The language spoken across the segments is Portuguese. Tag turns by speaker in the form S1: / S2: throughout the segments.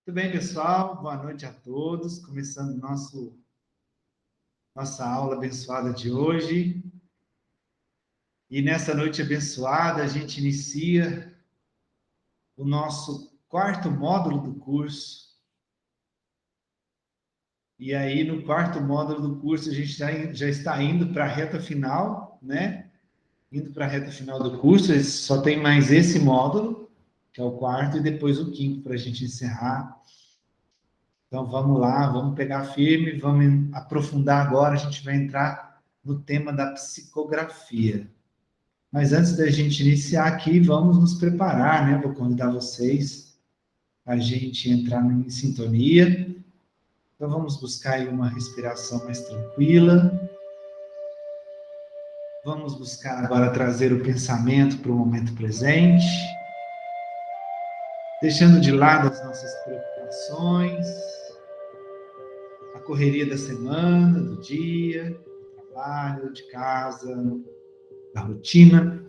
S1: Tudo bem, pessoal? Boa noite a todos. Começando nossa aula abençoada de hoje. E nessa noite abençoada, a gente inicia o nosso quarto módulo do curso. E aí, no quarto módulo do curso, a gente já está indo para a reta final, né? Indo para a reta final do curso, só tem mais esse módulo, que é o quarto, e depois o quinto, para a gente encerrar. Então, vamos lá, vamos pegar firme, vamos aprofundar agora, a gente vai entrar no tema da psicografia. Mas antes da gente iniciar aqui, vamos nos preparar, né? Vou convidar vocês a gente entrar em sintonia. Então, vamos buscar aí uma respiração mais tranquila. Vamos buscar agora trazer o pensamento para o momento presente, deixando de lado as nossas preocupações, a correria da semana, do dia, do trabalho, de casa, da rotina,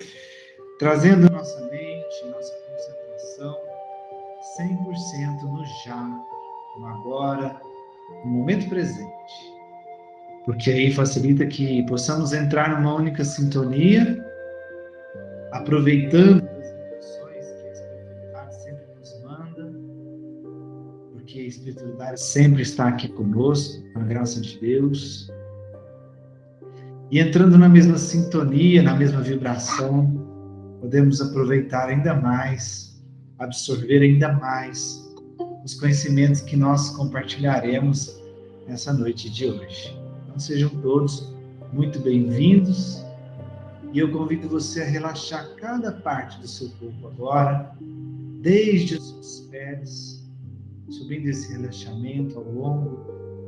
S1: trazendo nossa mente, nossa concentração 100% no já, no agora, no momento presente. Porque aí facilita que possamos entrar numa única sintonia, aproveitando as emoções que a espiritualidade sempre nos manda, porque a espiritualidade sempre está aqui conosco, com a graça de Deus. E entrando na mesma sintonia, na mesma vibração, podemos aproveitar ainda mais, absorver ainda mais os conhecimentos que nós compartilharemos nessa noite de hoje. Então sejam todos muito bem-vindos e eu convido você a relaxar cada parte do seu corpo agora, desde os seus pés, subindo esse relaxamento ao longo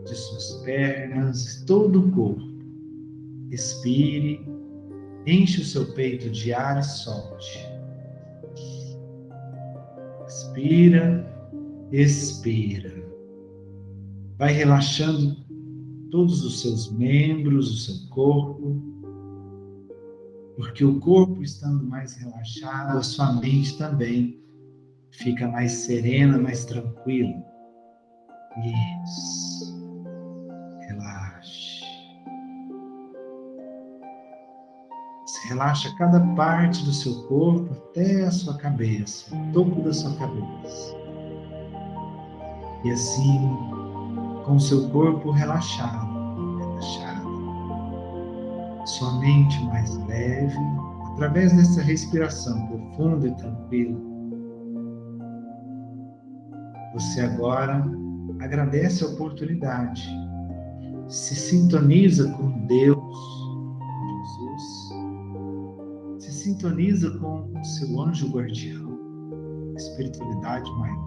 S1: de suas pernas, todo o corpo. Expire, enche o seu peito de ar e solte. Expira, expira. Vai relaxando todos os seus membros, o seu corpo, porque o corpo estando mais relaxado, a sua mente também fica mais serena, mais tranquila. Isso. Relaxe. Você relaxa cada parte do seu corpo até a sua cabeça, o topo da sua cabeça. E assim, com o seu corpo relaxado, sua mente mais leve, através dessa respiração profunda e tranquila, você agora agradece a oportunidade, se sintoniza com Deus, Jesus, se sintoniza com o seu anjo guardião, espiritualidade maior.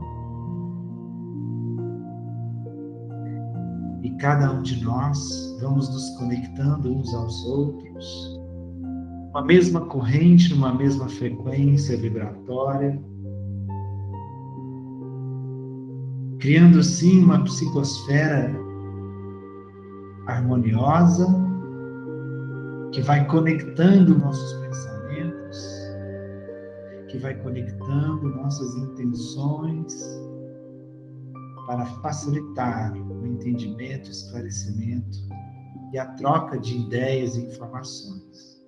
S1: E cada um de nós vamos nos conectando uns aos outros, uma mesma corrente, numa mesma frequência vibratória, criando assim uma psicosfera harmoniosa, que vai conectando nossos pensamentos, que vai conectando nossas intenções, para facilitar o entendimento, o esclarecimento e a troca de ideias e informações,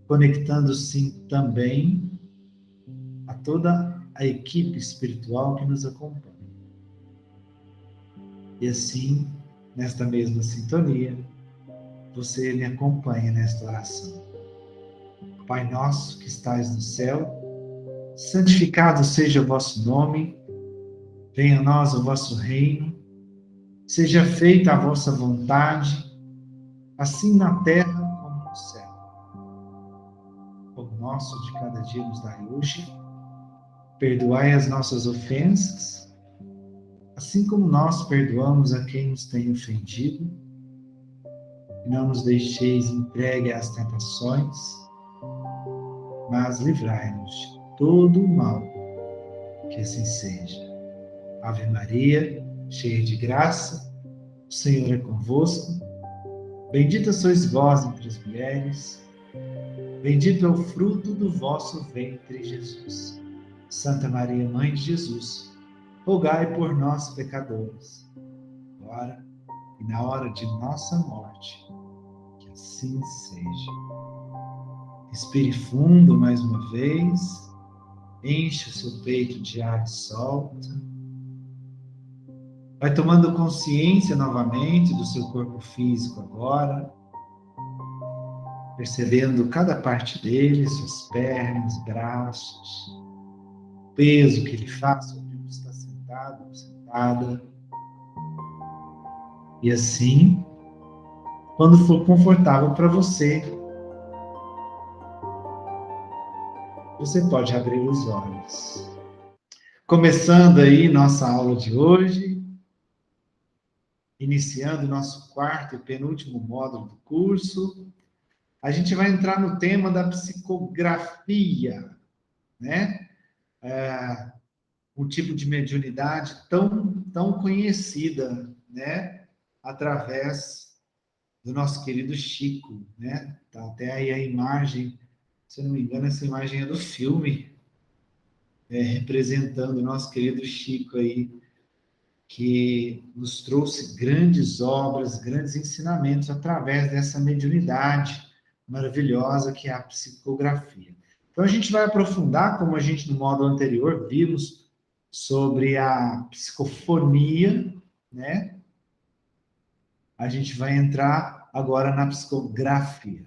S1: conectando-se também a toda a equipe espiritual que nos acompanha. E assim, nesta mesma sintonia, você me acompanha nesta oração. Pai nosso que estais no céu, santificado seja o vosso nome, venha a nós o vosso reino, seja feita a vossa vontade, assim na terra como no céu. O pão nosso de cada dia nos dai hoje, perdoai as nossas ofensas, assim como nós perdoamos a quem nos tem ofendido, e não nos deixeis entregue às tentações, mas livrai-nos de todo o mal, que assim seja. Ave Maria, cheia de graça, o Senhor é convosco. Bendita sois vós entre as mulheres, bendito é o fruto do vosso ventre, Jesus. Santa Maria, Mãe de Jesus, rogai por nós, pecadores, agora e na hora de nossa morte. Que assim seja. Respire fundo mais uma vez, enche o seu peito de ar e solta. Vai tomando consciência novamente do seu corpo físico agora, percebendo cada parte dele, suas pernas, braços, o peso que ele faz sobre onde está sentado ou sentada. E assim, quando for confortável para você, você pode abrir os olhos. Começando aí nossa aula de hoje, iniciando nosso quarto e penúltimo módulo do curso, a gente vai entrar no tema da psicografia, né? Um tipo de mediunidade tão conhecida, né? Através do nosso querido Chico, né? Tá até aí a imagem, se eu não me engano, essa imagem é do filme, representando o nosso querido Chico aí, que nos trouxe grandes obras, grandes ensinamentos através dessa mediunidade maravilhosa que é a psicografia. Então a gente vai aprofundar, como a gente no módulo anterior vimos, sobre a psicofonia, né? A gente vai entrar agora na psicografia.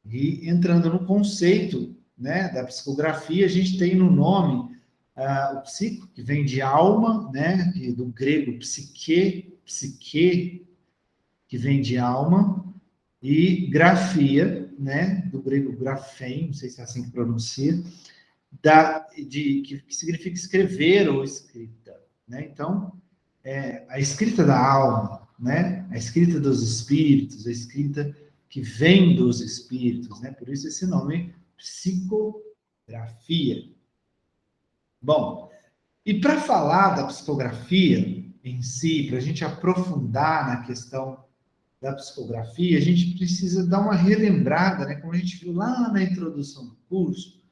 S1: E entrando no conceito, né, da psicografia, a gente tem no nome o psico, que vem de alma, né, do grego psique, que vem de alma, e grafia, né, do grego grafém, não sei se é assim que pronuncia, que significa escrever ou escrita, né? Então, a escrita da alma, né, a escrita dos espíritos, a escrita que vem dos espíritos, né? Por isso esse nome, psicografia. Bom, e para falar da psicografia em si, para a gente aprofundar na questão da psicografia, a gente precisa dar uma relembrada, né? Como a gente viu lá na introdução do curso,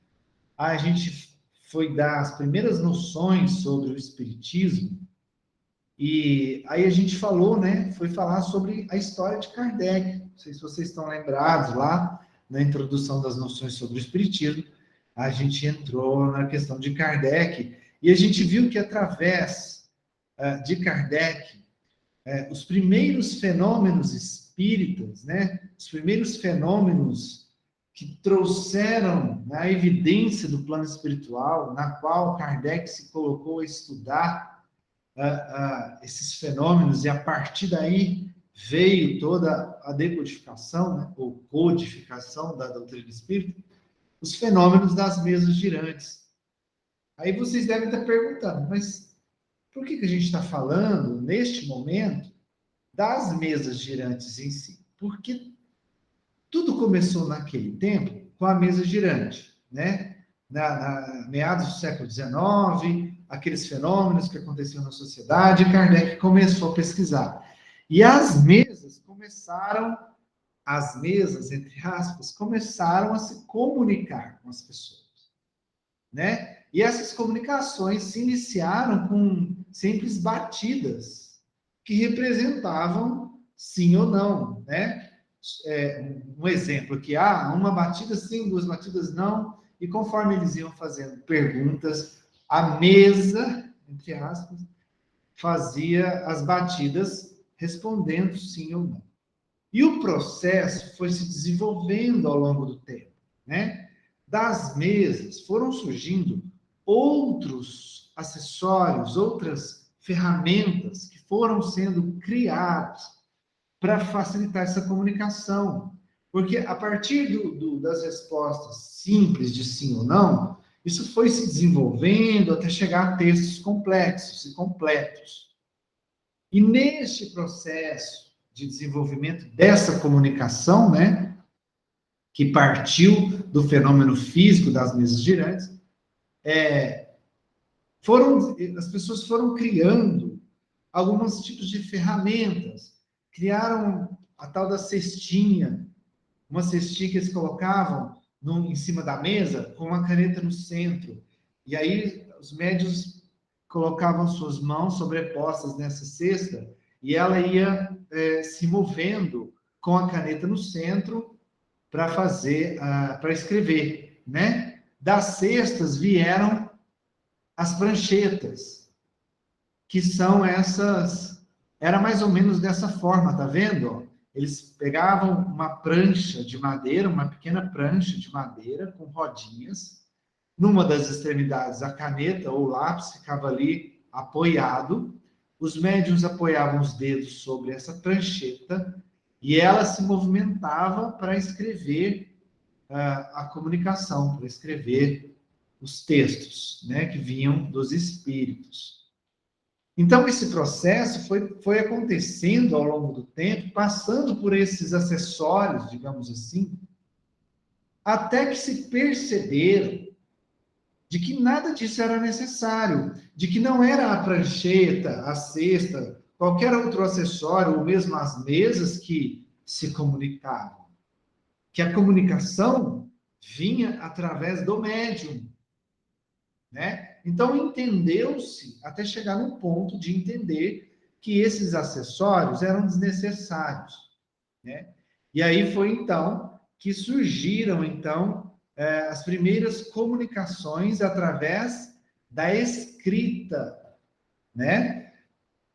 S1: a gente foi dar as primeiras noções sobre o espiritismo, e aí a gente falou, né? Foi falar sobre a história de Kardec. Não sei se vocês estão lembrados lá na introdução das noções sobre o espiritismo, a gente entrou na questão de Kardec e a gente viu que através de Kardec os primeiros fenômenos espíritas, né? Os primeiros fenômenos que trouxeram a evidência do plano espiritual, na qual Kardec se colocou a estudar esses fenômenos, e a partir daí veio toda a decodificação, né, ou codificação da doutrina espírita, os fenômenos das mesas girantes. Aí vocês devem estar perguntando, mas por que a gente está falando, neste momento, das mesas girantes em si? Porque tudo começou naquele tempo com a mesa girante, né? Na meados do século XIX, aqueles fenômenos que aconteciam na sociedade, Kardec começou a pesquisar. E as mesas, entre aspas, começaram a se comunicar com as pessoas, né? E essas comunicações se iniciaram com simples batidas que representavam sim ou não, né? Um exemplo aqui, uma batida sim, duas batidas não, e conforme eles iam fazendo perguntas, a mesa, entre aspas, fazia as batidas respondendo sim ou não. E o processo foi se desenvolvendo ao longo do tempo, né? Das mesas foram surgindo outros acessórios, outras ferramentas que foram sendo criadas para facilitar essa comunicação. Porque a partir das respostas simples de sim ou não, isso foi se desenvolvendo até chegar a textos complexos e completos. E neste processo de desenvolvimento dessa comunicação, né, que partiu do fenômeno físico das mesas girantes, as pessoas foram criando alguns tipos de ferramentas, criaram a tal da cestinha, uma cestinha que eles colocavam em cima da mesa, com uma caneta no centro. E aí os médios colocavam suas mãos sobrepostas nessa cesta e ela ia se movendo com a caneta no centro para para escrever, né? Das cestas vieram as pranchetas, que são essas, era mais ou menos dessa forma, tá vendo? Eles pegavam uma prancha de madeira, uma pequena prancha de madeira com rodinhas, numa das extremidades a caneta ou o lápis ficava ali apoiado, os médiuns apoiavam os dedos sobre essa prancheta e ela se movimentava para escrever a comunicação, para escrever os textos, né, que vinham dos espíritos. Então, esse processo foi acontecendo ao longo do tempo, passando por esses acessórios, digamos assim, até que se perceberam de que nada disso era necessário, de que não era a prancheta, a cesta, qualquer outro acessório, ou mesmo as mesas que se comunicavam. Que a comunicação vinha através do médium, né? Então, entendeu-se, até chegar no ponto de entender que esses acessórios eram desnecessários, né? E aí foi, então, que surgiram, então, as primeiras comunicações através da escrita, né?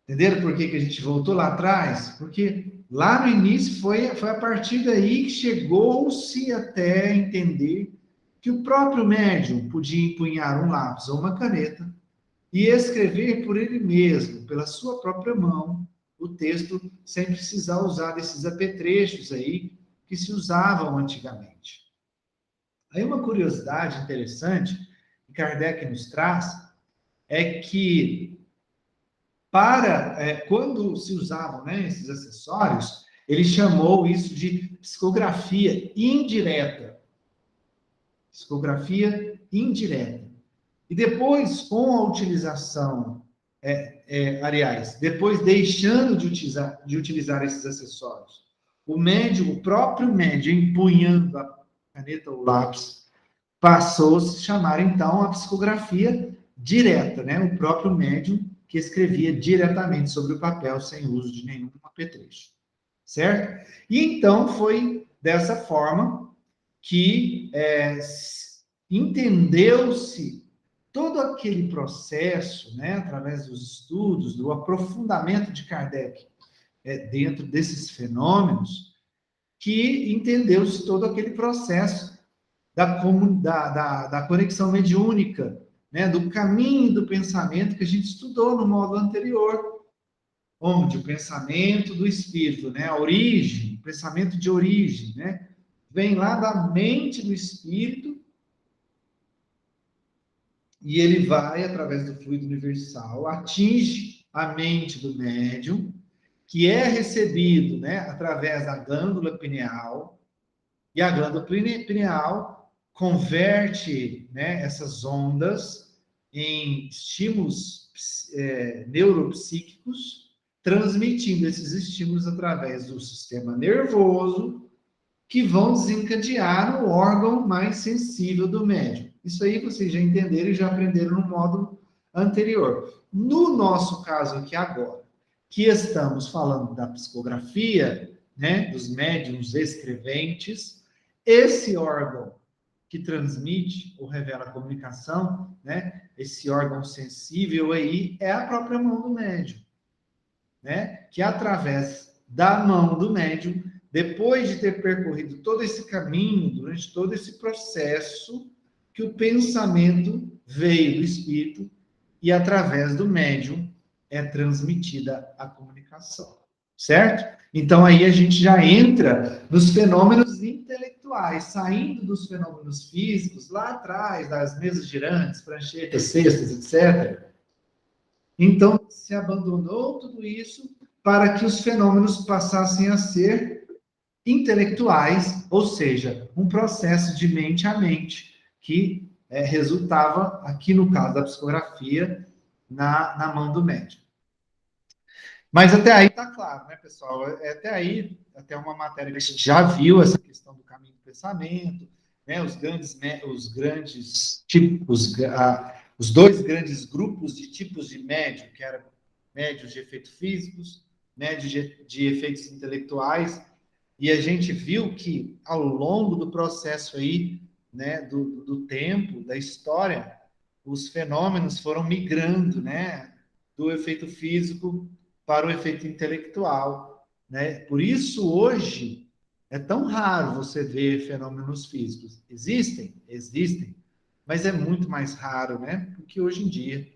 S1: Entenderam por que a gente voltou lá atrás? Porque lá no início foi a partir daí que chegou-se até entender que o próprio médium podia empunhar um lápis ou uma caneta e escrever por ele mesmo, pela sua própria mão, o texto, sem precisar usar desses apetrechos aí que se usavam antigamente. Aí uma curiosidade interessante que Kardec nos traz é que quando se usavam, né, esses acessórios, ele chamou isso de psicografia indireta. Psicografia indireta. E depois, com a utilização, depois deixando de utilizar esses acessórios, o próprio médium, empunhando a caneta ou lápis, passou a se chamar, então, a psicografia direta, né? O próprio médium que escrevia diretamente sobre o papel, sem uso de nenhum apetrecho. Certo? E então foi dessa forma que entendeu-se todo aquele processo, né, através dos estudos, do aprofundamento de Kardec dentro desses fenômenos, que entendeu-se todo aquele processo da conexão mediúnica, né, do caminho do pensamento que a gente estudou no módulo anterior, onde o pensamento do espírito, né, a origem, o pensamento de origem, né, vem lá da mente do espírito e ele vai, através do fluido universal, atinge a mente do médium, que é recebido, né, através da glândula pineal, e a glândula pineal converte, né, essas ondas em estímulos neuropsíquicos, transmitindo esses estímulos através do sistema nervoso, que vão desencadear o órgão mais sensível do médium. Isso aí vocês já entenderam e já aprenderam no módulo anterior. No nosso caso aqui agora, que estamos falando da psicografia, né, dos médiuns escreventes, esse órgão que transmite ou revela a comunicação, né, esse órgão sensível aí é a própria mão do médium, né, que através da mão do médium, depois de ter percorrido todo esse caminho, durante todo esse processo, que o pensamento veio do espírito e através do médium é transmitida a comunicação, certo? Então aí a gente já entra nos fenômenos intelectuais, saindo dos fenômenos físicos, lá atrás, das mesas girantes, pranchetas, cestas, etc. Então se abandonou tudo isso para que os fenômenos passassem a ser intelectuais, ou seja, um processo de mente a mente, que resultava, aqui no caso da psicografia, na mão do médium. Mas até aí está claro, né, pessoal? Até aí, até uma matéria que a gente já viu, essa questão do caminho do pensamento, né, os grandes tipos, os dois grandes grupos de tipos de médium, que eram médios de efeitos físicos, médios de efeitos intelectuais, e a gente viu que, ao longo do processo aí, né, do tempo, da história, os fenômenos foram migrando, né, do efeito físico para o efeito intelectual, né? Por isso, hoje, é tão raro você ver fenômenos físicos. Existem? Existem, mas é muito mais raro, né? Porque hoje em dia,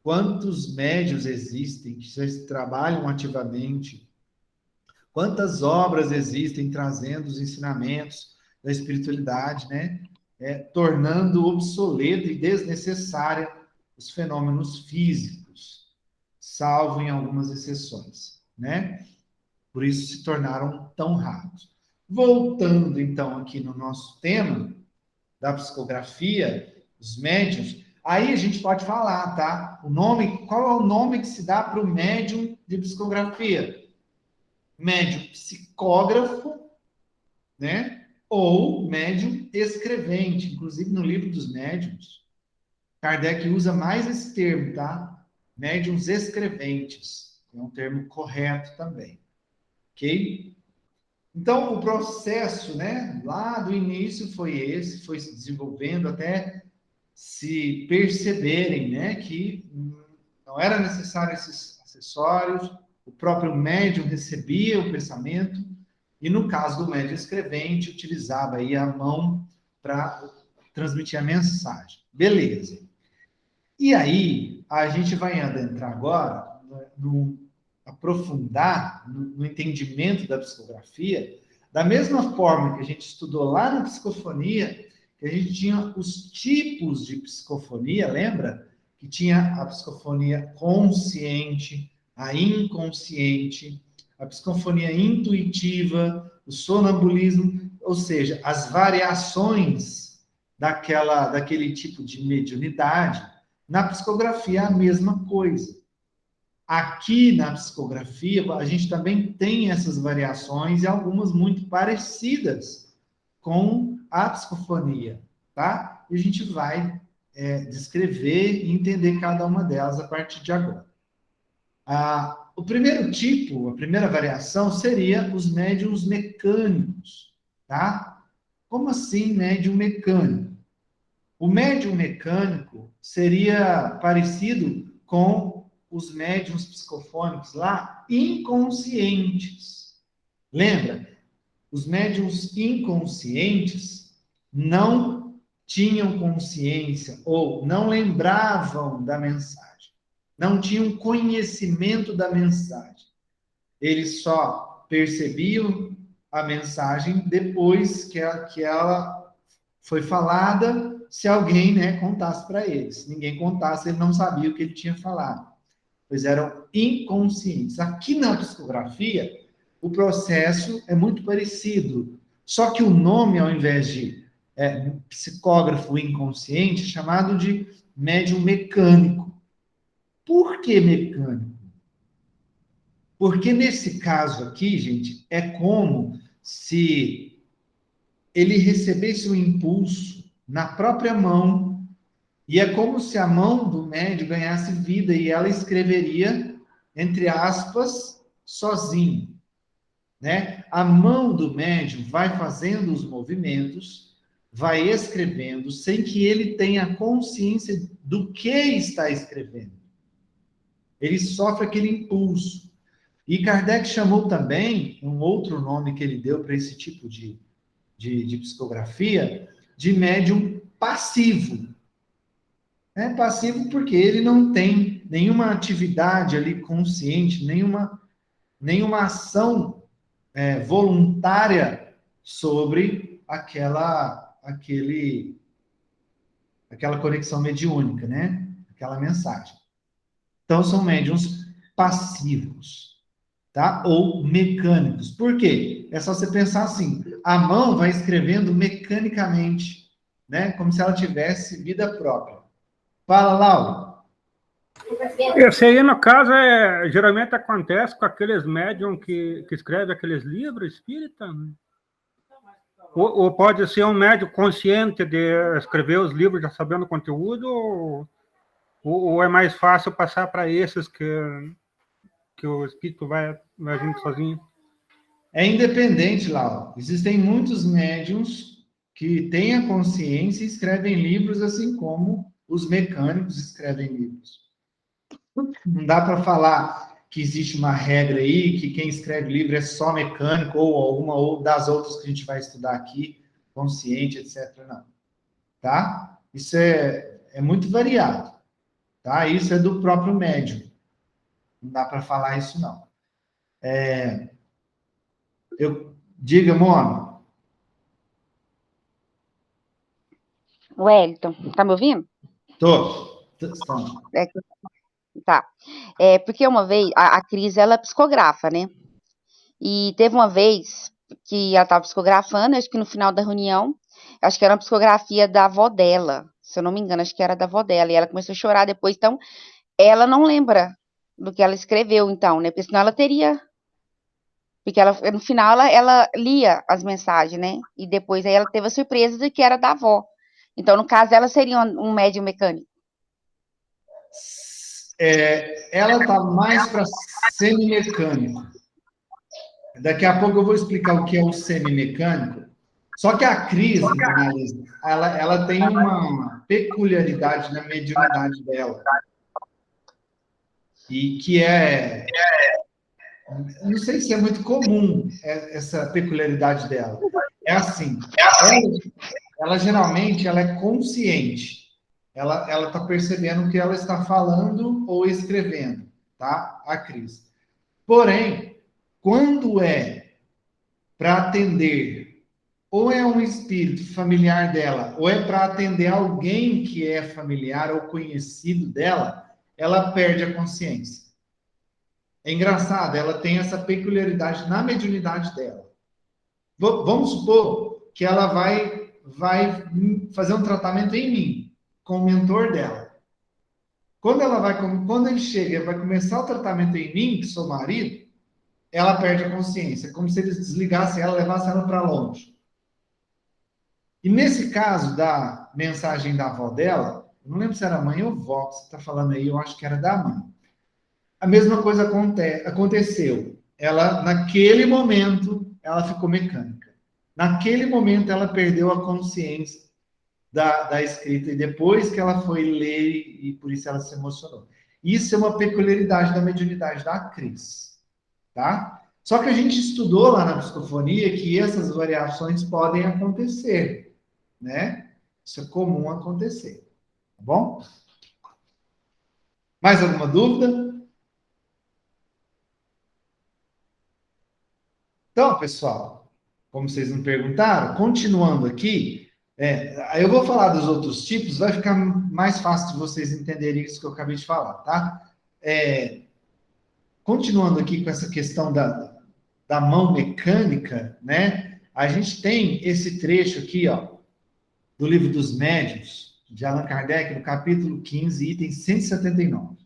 S1: quantos médios existem que já trabalham ativamente, quantas obras existem trazendo os ensinamentos da espiritualidade, né? Tornando obsoleto e desnecessária os fenômenos físicos, salvo em algumas exceções, né? Por isso se tornaram tão raros. Voltando, então, aqui no nosso tema da psicografia, os médiuns, aí a gente pode falar, tá? O nome, qual é o nome que se dá para o médium de psicografia? Médium psicógrafo, né? Ou médium escrevente. Inclusive, no livro dos médiuns, Kardec usa mais esse termo, tá? Médiuns escreventes. É um termo correto também. Ok? Então, o processo, né, lá do início foi esse, foi se desenvolvendo até se perceberem, né, que não era necessário esses acessórios, o próprio médium recebia o pensamento, e no caso do médium escrevente, utilizava aí a mão para transmitir a mensagem. Beleza. E aí, a gente vai adentrar agora no aprofundar no entendimento da psicografia, da mesma forma que a gente estudou lá na psicofonia, que a gente tinha os tipos de psicofonia, lembra? Que tinha a psicofonia consciente, a inconsciente, a psicofonia intuitiva, o sonambulismo, ou seja, as variações daquele tipo de mediunidade. Na psicografia, a mesma coisa. Aqui na psicografia, a gente também tem essas variações e algumas muito parecidas com a psicofonia, tá? E a gente vai descrever e entender cada uma delas a partir de agora. O primeiro tipo, a primeira variação, seria os médiums mecânicos, tá? Como assim médium mecânico? O médium mecânico seria parecido com os médiums psicofônicos lá, inconscientes. Lembra? Os médiums inconscientes não tinham consciência ou não lembravam da mensagem, não tinham conhecimento da mensagem. Eles só percebiam a mensagem depois que ela foi falada, se alguém, né, contasse para eles. Se ninguém contasse, ele não sabia o que ele tinha falado, pois eram inconscientes. Aqui na psicografia, o processo é muito parecido, só que o nome, ao invés de psicógrafo inconsciente, é chamado de médium mecânico. Por que mecânico? Porque nesse caso aqui, gente, é como se ele recebesse um impulso na própria mão, e é como se a mão do médium ganhasse vida e ela escreveria, entre aspas, sozinho, né? A mão do médium vai fazendo os movimentos, vai escrevendo, sem que ele tenha consciência do que está escrevendo. Ele sofre aquele impulso. E Kardec chamou também, um outro nome que ele deu para esse tipo de psicografia, de médium passivo. É passivo porque ele não tem nenhuma atividade ali consciente, nenhuma ação voluntária sobre aquela conexão mediúnica, né? Aquela mensagem. Então, são médiums passivos, tá? Ou mecânicos. Por quê? É só você pensar assim, a mão vai escrevendo mecanicamente, né? Como se ela tivesse vida própria. Fala, Laura.
S2: Esse aí, no caso, geralmente acontece com aqueles médiums que escrevem aqueles livros espíritas, né? Ou pode ser um médium consciente de escrever os livros já sabendo o conteúdo, ou é mais fácil passar para esses que o espírito vai agindo sozinho?
S1: É independente, Laura. Existem muitos médiums que têm a consciência e escrevem livros, assim como os mecânicos escrevem livros. Não dá para falar que existe uma regra aí, que quem escreve livro é só mecânico, ou alguma ou das outras que a gente vai estudar aqui, consciente, etc. Não. Tá? Isso é muito variado. Tá? Isso é do próprio médium. Não dá para falar isso, não. Diga, Mona.
S3: Wellington, tá me ouvindo?
S1: Tô.
S3: Tá. Porque uma vez, a Cris, ela psicografa, né? E teve uma vez que ela estava psicografando, acho que no final da reunião, acho que era uma psicografia da avó dela, se eu não me engano, acho que era da avó dela, e ela começou a chorar depois, então, ela não lembra do que ela escreveu, então, né? Porque senão ela teria, porque ela, no final, ela lia as mensagens, né? E depois aí ela teve a surpresa de que era da avó. Então, no caso, ela seria um médium mecânico.
S1: Ela está mais para semimecânico. Daqui a pouco eu vou explicar o que é o semimecânico. Só que a Cris, ela tem uma peculiaridade na mediunidade dela. E que não sei se é muito comum essa peculiaridade dela. É assim, ela geralmente ela é consciente. Ela está percebendo o que ela está falando ou escrevendo, tá? A Cris. Porém, quando é para atender, ou é um espírito familiar dela, ou é para atender alguém que é familiar ou conhecido dela, ela perde a consciência. É engraçado, ela tem essa peculiaridade na mediunidade dela. Vamos supor que ela vai fazer um tratamento em mim, com o mentor dela. Quando ele chega e vai começar o tratamento em mim, que sou marido, ela perde a consciência, como se eles desligassem ela, levassem ela para longe. E nesse caso da mensagem da avó dela, eu não lembro se era mãe ou vó, que você está falando aí, eu acho que era da mãe. A mesma coisa aconteceu. Ela, naquele momento, ela ficou mecânica. Naquele momento, ela perdeu a consciência da escrita, e depois que ela foi ler, e por isso ela se emocionou. Isso é uma peculiaridade da mediunidade da Cris, tá? Só que a gente estudou lá na psicofonia que essas variações podem acontecer, né? Isso é comum acontecer, tá bom? Mais alguma dúvida? Então, pessoal, como vocês me perguntaram, continuando aqui, aí eu vou falar dos outros tipos, vai ficar mais fácil de vocês entenderem isso que eu acabei de falar, tá? Continuando aqui com essa questão da mão mecânica, né? A gente tem esse trecho aqui, ó, do Livro dos Médiuns, de Allan Kardec, no capítulo 15, item 179.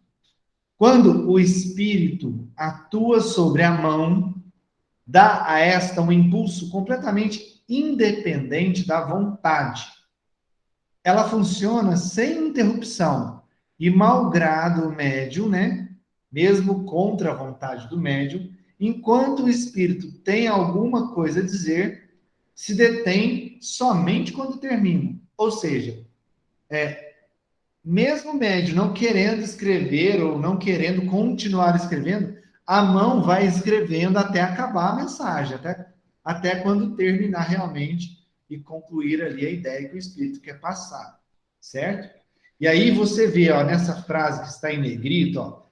S1: Quando o espírito atua sobre a mão, dá a esta um impulso completamente independente da vontade. Ela funciona sem interrupção e, malgrado o médium, né, mesmo contra a vontade do médium, enquanto o espírito tem alguma coisa a dizer, se detém somente quando termina. Ou seja, mesmo o médium não querendo escrever ou não querendo continuar escrevendo, a mão vai escrevendo até acabar a mensagem, até quando terminar realmente e concluir ali a ideia que o espírito quer passar, certo? E aí você vê, ó, nessa frase que está em negrito, ó,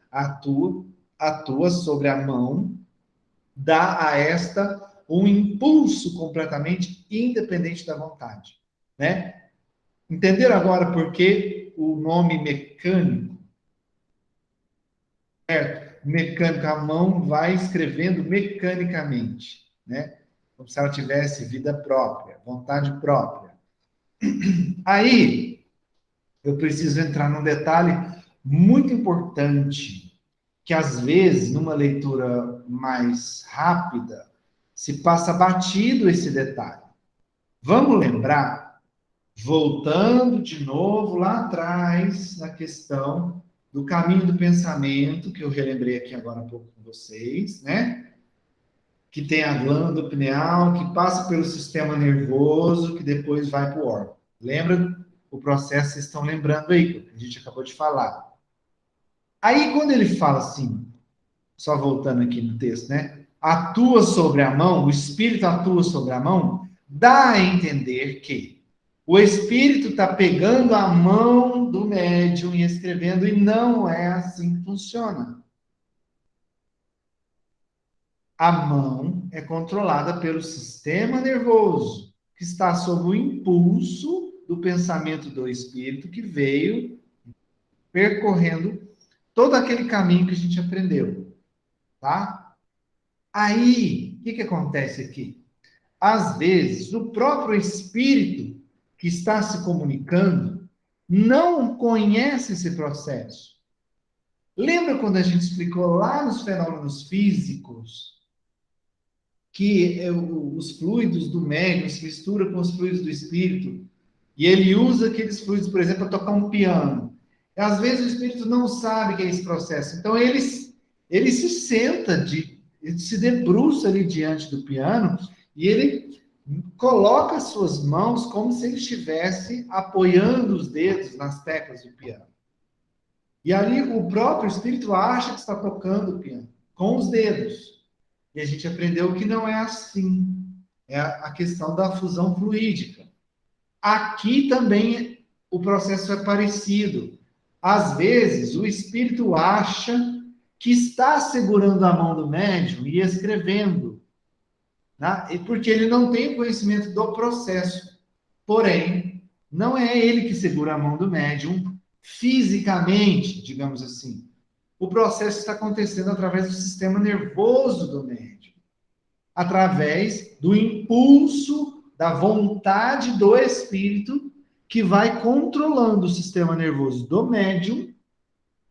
S1: atua sobre a mão, dá a esta um impulso completamente independente da vontade, né? Entenderam agora por que o nome mecânico? Certo? Mecânico, a mão vai escrevendo mecanicamente, né? Como se ela tivesse vida própria, vontade própria. Aí, eu preciso entrar num detalhe muito importante, que às vezes, numa leitura mais rápida, se passa batido esse detalhe. Vamos lembrar, voltando de novo lá atrás, na questão do caminho do pensamento, que eu relembrei aqui agora há pouco com vocês, né? Que tem a glândula pineal, que passa pelo sistema nervoso, que depois vai para o órgão. Lembra o processo, vocês estão lembrando aí, que a gente acabou de falar. Aí, quando ele fala assim, só voltando aqui no texto, né? Atua sobre a mão, o espírito atua sobre a mão, dá a entender que o espírito está pegando a mão do médium e escrevendo, e não é assim que funciona. A mão é controlada pelo sistema nervoso, que está sob o impulso do pensamento do espírito que veio percorrendo todo aquele caminho que a gente aprendeu, tá? Aí, o que acontece aqui? Às vezes, o próprio espírito que está se comunicando não conhece esse processo. Lembra quando a gente explicou lá nos fenômenos físicos que os fluidos do médium se misturam com os fluidos do espírito e ele usa aqueles fluidos, por exemplo, para tocar um piano. E, às vezes o espírito não sabe que é esse processo. Então ele se senta, ele se debruça ali diante do piano e ele coloca as suas mãos como se ele estivesse apoiando os dedos nas teclas do piano. E ali o próprio espírito acha que está tocando o piano com os dedos. E a gente aprendeu que não é assim. É a questão da fusão fluídica. Aqui também o processo é parecido. Às vezes, o espírito acha que está segurando a mão do médium e escrevendo, né? Porque ele não tem conhecimento do processo. Porém, não é ele que segura a mão do médium fisicamente, digamos assim. O processo está acontecendo através do sistema nervoso do médium, através do impulso, da vontade do espírito, que vai controlando o sistema nervoso do médium,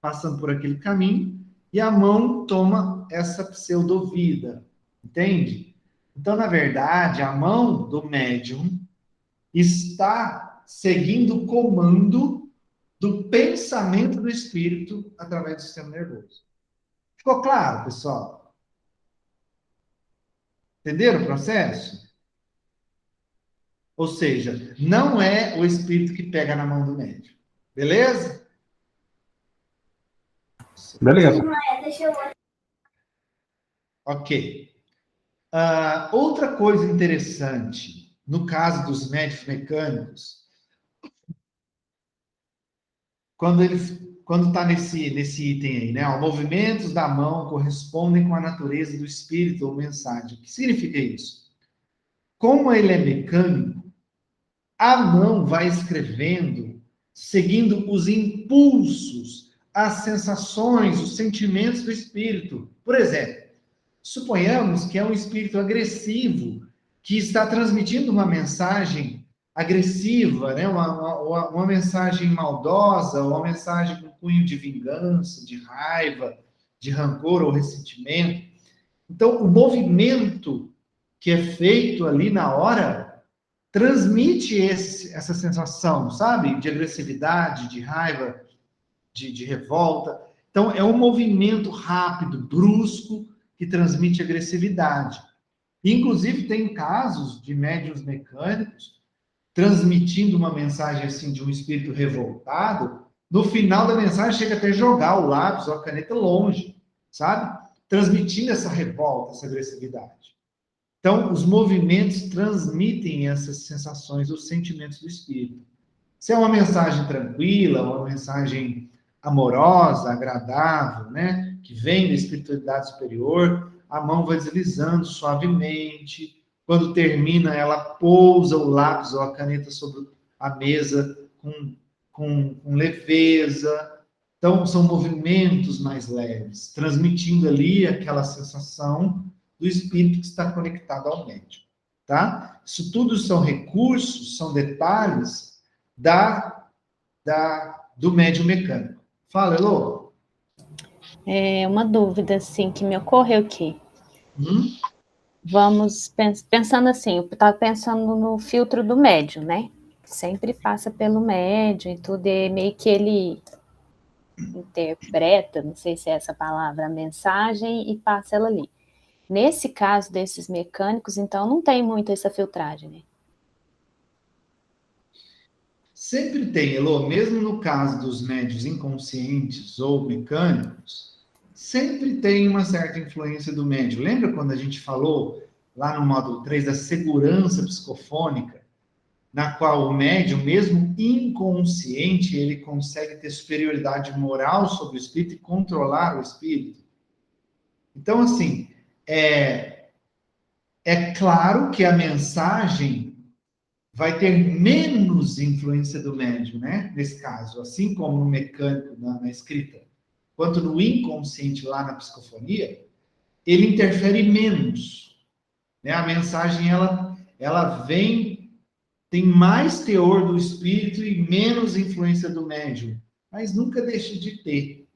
S1: passando por aquele caminho, e a mão toma essa pseudovida, entende? Então, na verdade, a mão do médium está seguindo o comando do pensamento do espírito através do sistema nervoso. Ficou claro, pessoal? Entenderam o processo? Ou seja, não é o espírito que pega na mão do médium. Beleza?
S2: Beleza.
S1: Ok. Outra coisa interessante, no caso dos médiuns mecânicos, quando está nesse item aí, né? Os movimentos da mão correspondem com a natureza do espírito ou mensagem. O que significa isso? Como ele é mecânico, a mão vai escrevendo, seguindo os impulsos, as sensações, os sentimentos do espírito. Por exemplo, suponhamos que é um espírito agressivo que está transmitindo uma mensagem agressiva, né? uma mensagem maldosa, uma mensagem com cunho de vingança, de raiva, de rancor ou ressentimento. Então, o movimento que é feito ali na hora transmite essa sensação, sabe? De agressividade, de raiva, de revolta. Então, é um movimento rápido, brusco, que transmite agressividade. Inclusive, tem casos de médiuns mecânicos transmitindo uma mensagem assim de um espírito revoltado, no final da mensagem chega até jogar o lápis ou a caneta longe, sabe? Transmitindo essa revolta, essa agressividade. Então, os movimentos transmitem essas sensações, os sentimentos do espírito. Se é uma mensagem tranquila, uma mensagem amorosa, agradável, né? Que vem da espiritualidade superior, a mão vai deslizando suavemente. Quando termina, ela pousa o lápis ou a caneta sobre a mesa com leveza. Então, são movimentos mais leves, transmitindo ali aquela sensação do espírito que está conectado ao médium, tá? Isso tudo são recursos, são detalhes do médium mecânico. Fala, Elô.
S4: É uma dúvida, assim, que me ocorreu aqui. vamos pensando assim, eu estava pensando no filtro do médium, né? Sempre passa pelo médium e tudo, e meio que ele interpreta, não sei se é essa palavra, a mensagem e passa ela ali. Nesse caso desses mecânicos, então, não tem muito essa filtragem, né?
S1: Sempre tem, Elô, mesmo no caso dos médios inconscientes ou mecânicos, sempre tem uma certa influência do médio. Lembra quando a gente falou lá no módulo 3 da segurança psicofônica, na qual o médium, mesmo inconsciente, ele consegue ter superioridade moral sobre o espírito e controlar o espírito? Então, assim, é claro que a mensagem vai ter menos influência do médium, né? Nesse caso, assim como no mecânico, na escrita, quanto no inconsciente lá na psicofonia, ele interfere menos, né? A mensagem, ela vem, tem mais teor do espírito e menos influência do médium, mas nunca deixa de ter.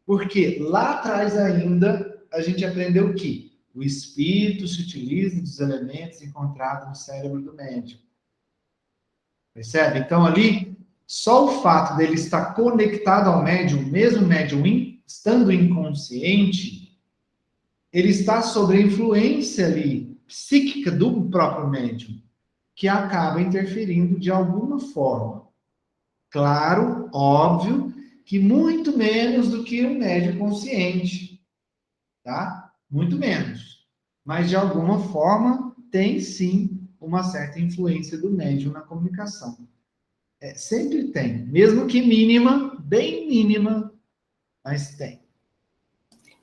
S1: Porque lá atrás ainda, a gente aprendeu que o espírito se utiliza dos elementos encontrados no cérebro do médium. Percebe? Então, ali, só o fato dele estar conectado ao médium, mesmo o médium estando inconsciente, ele está sob a influência ali, psíquica do próprio médium, que acaba interferindo de alguma forma. Claro, óbvio, que muito menos do que o médium consciente, tá? Muito menos. Mas, de alguma forma, tem sim uma certa influência do médium na comunicação. Sempre tem, mesmo que mínima, bem mínima, mas tem.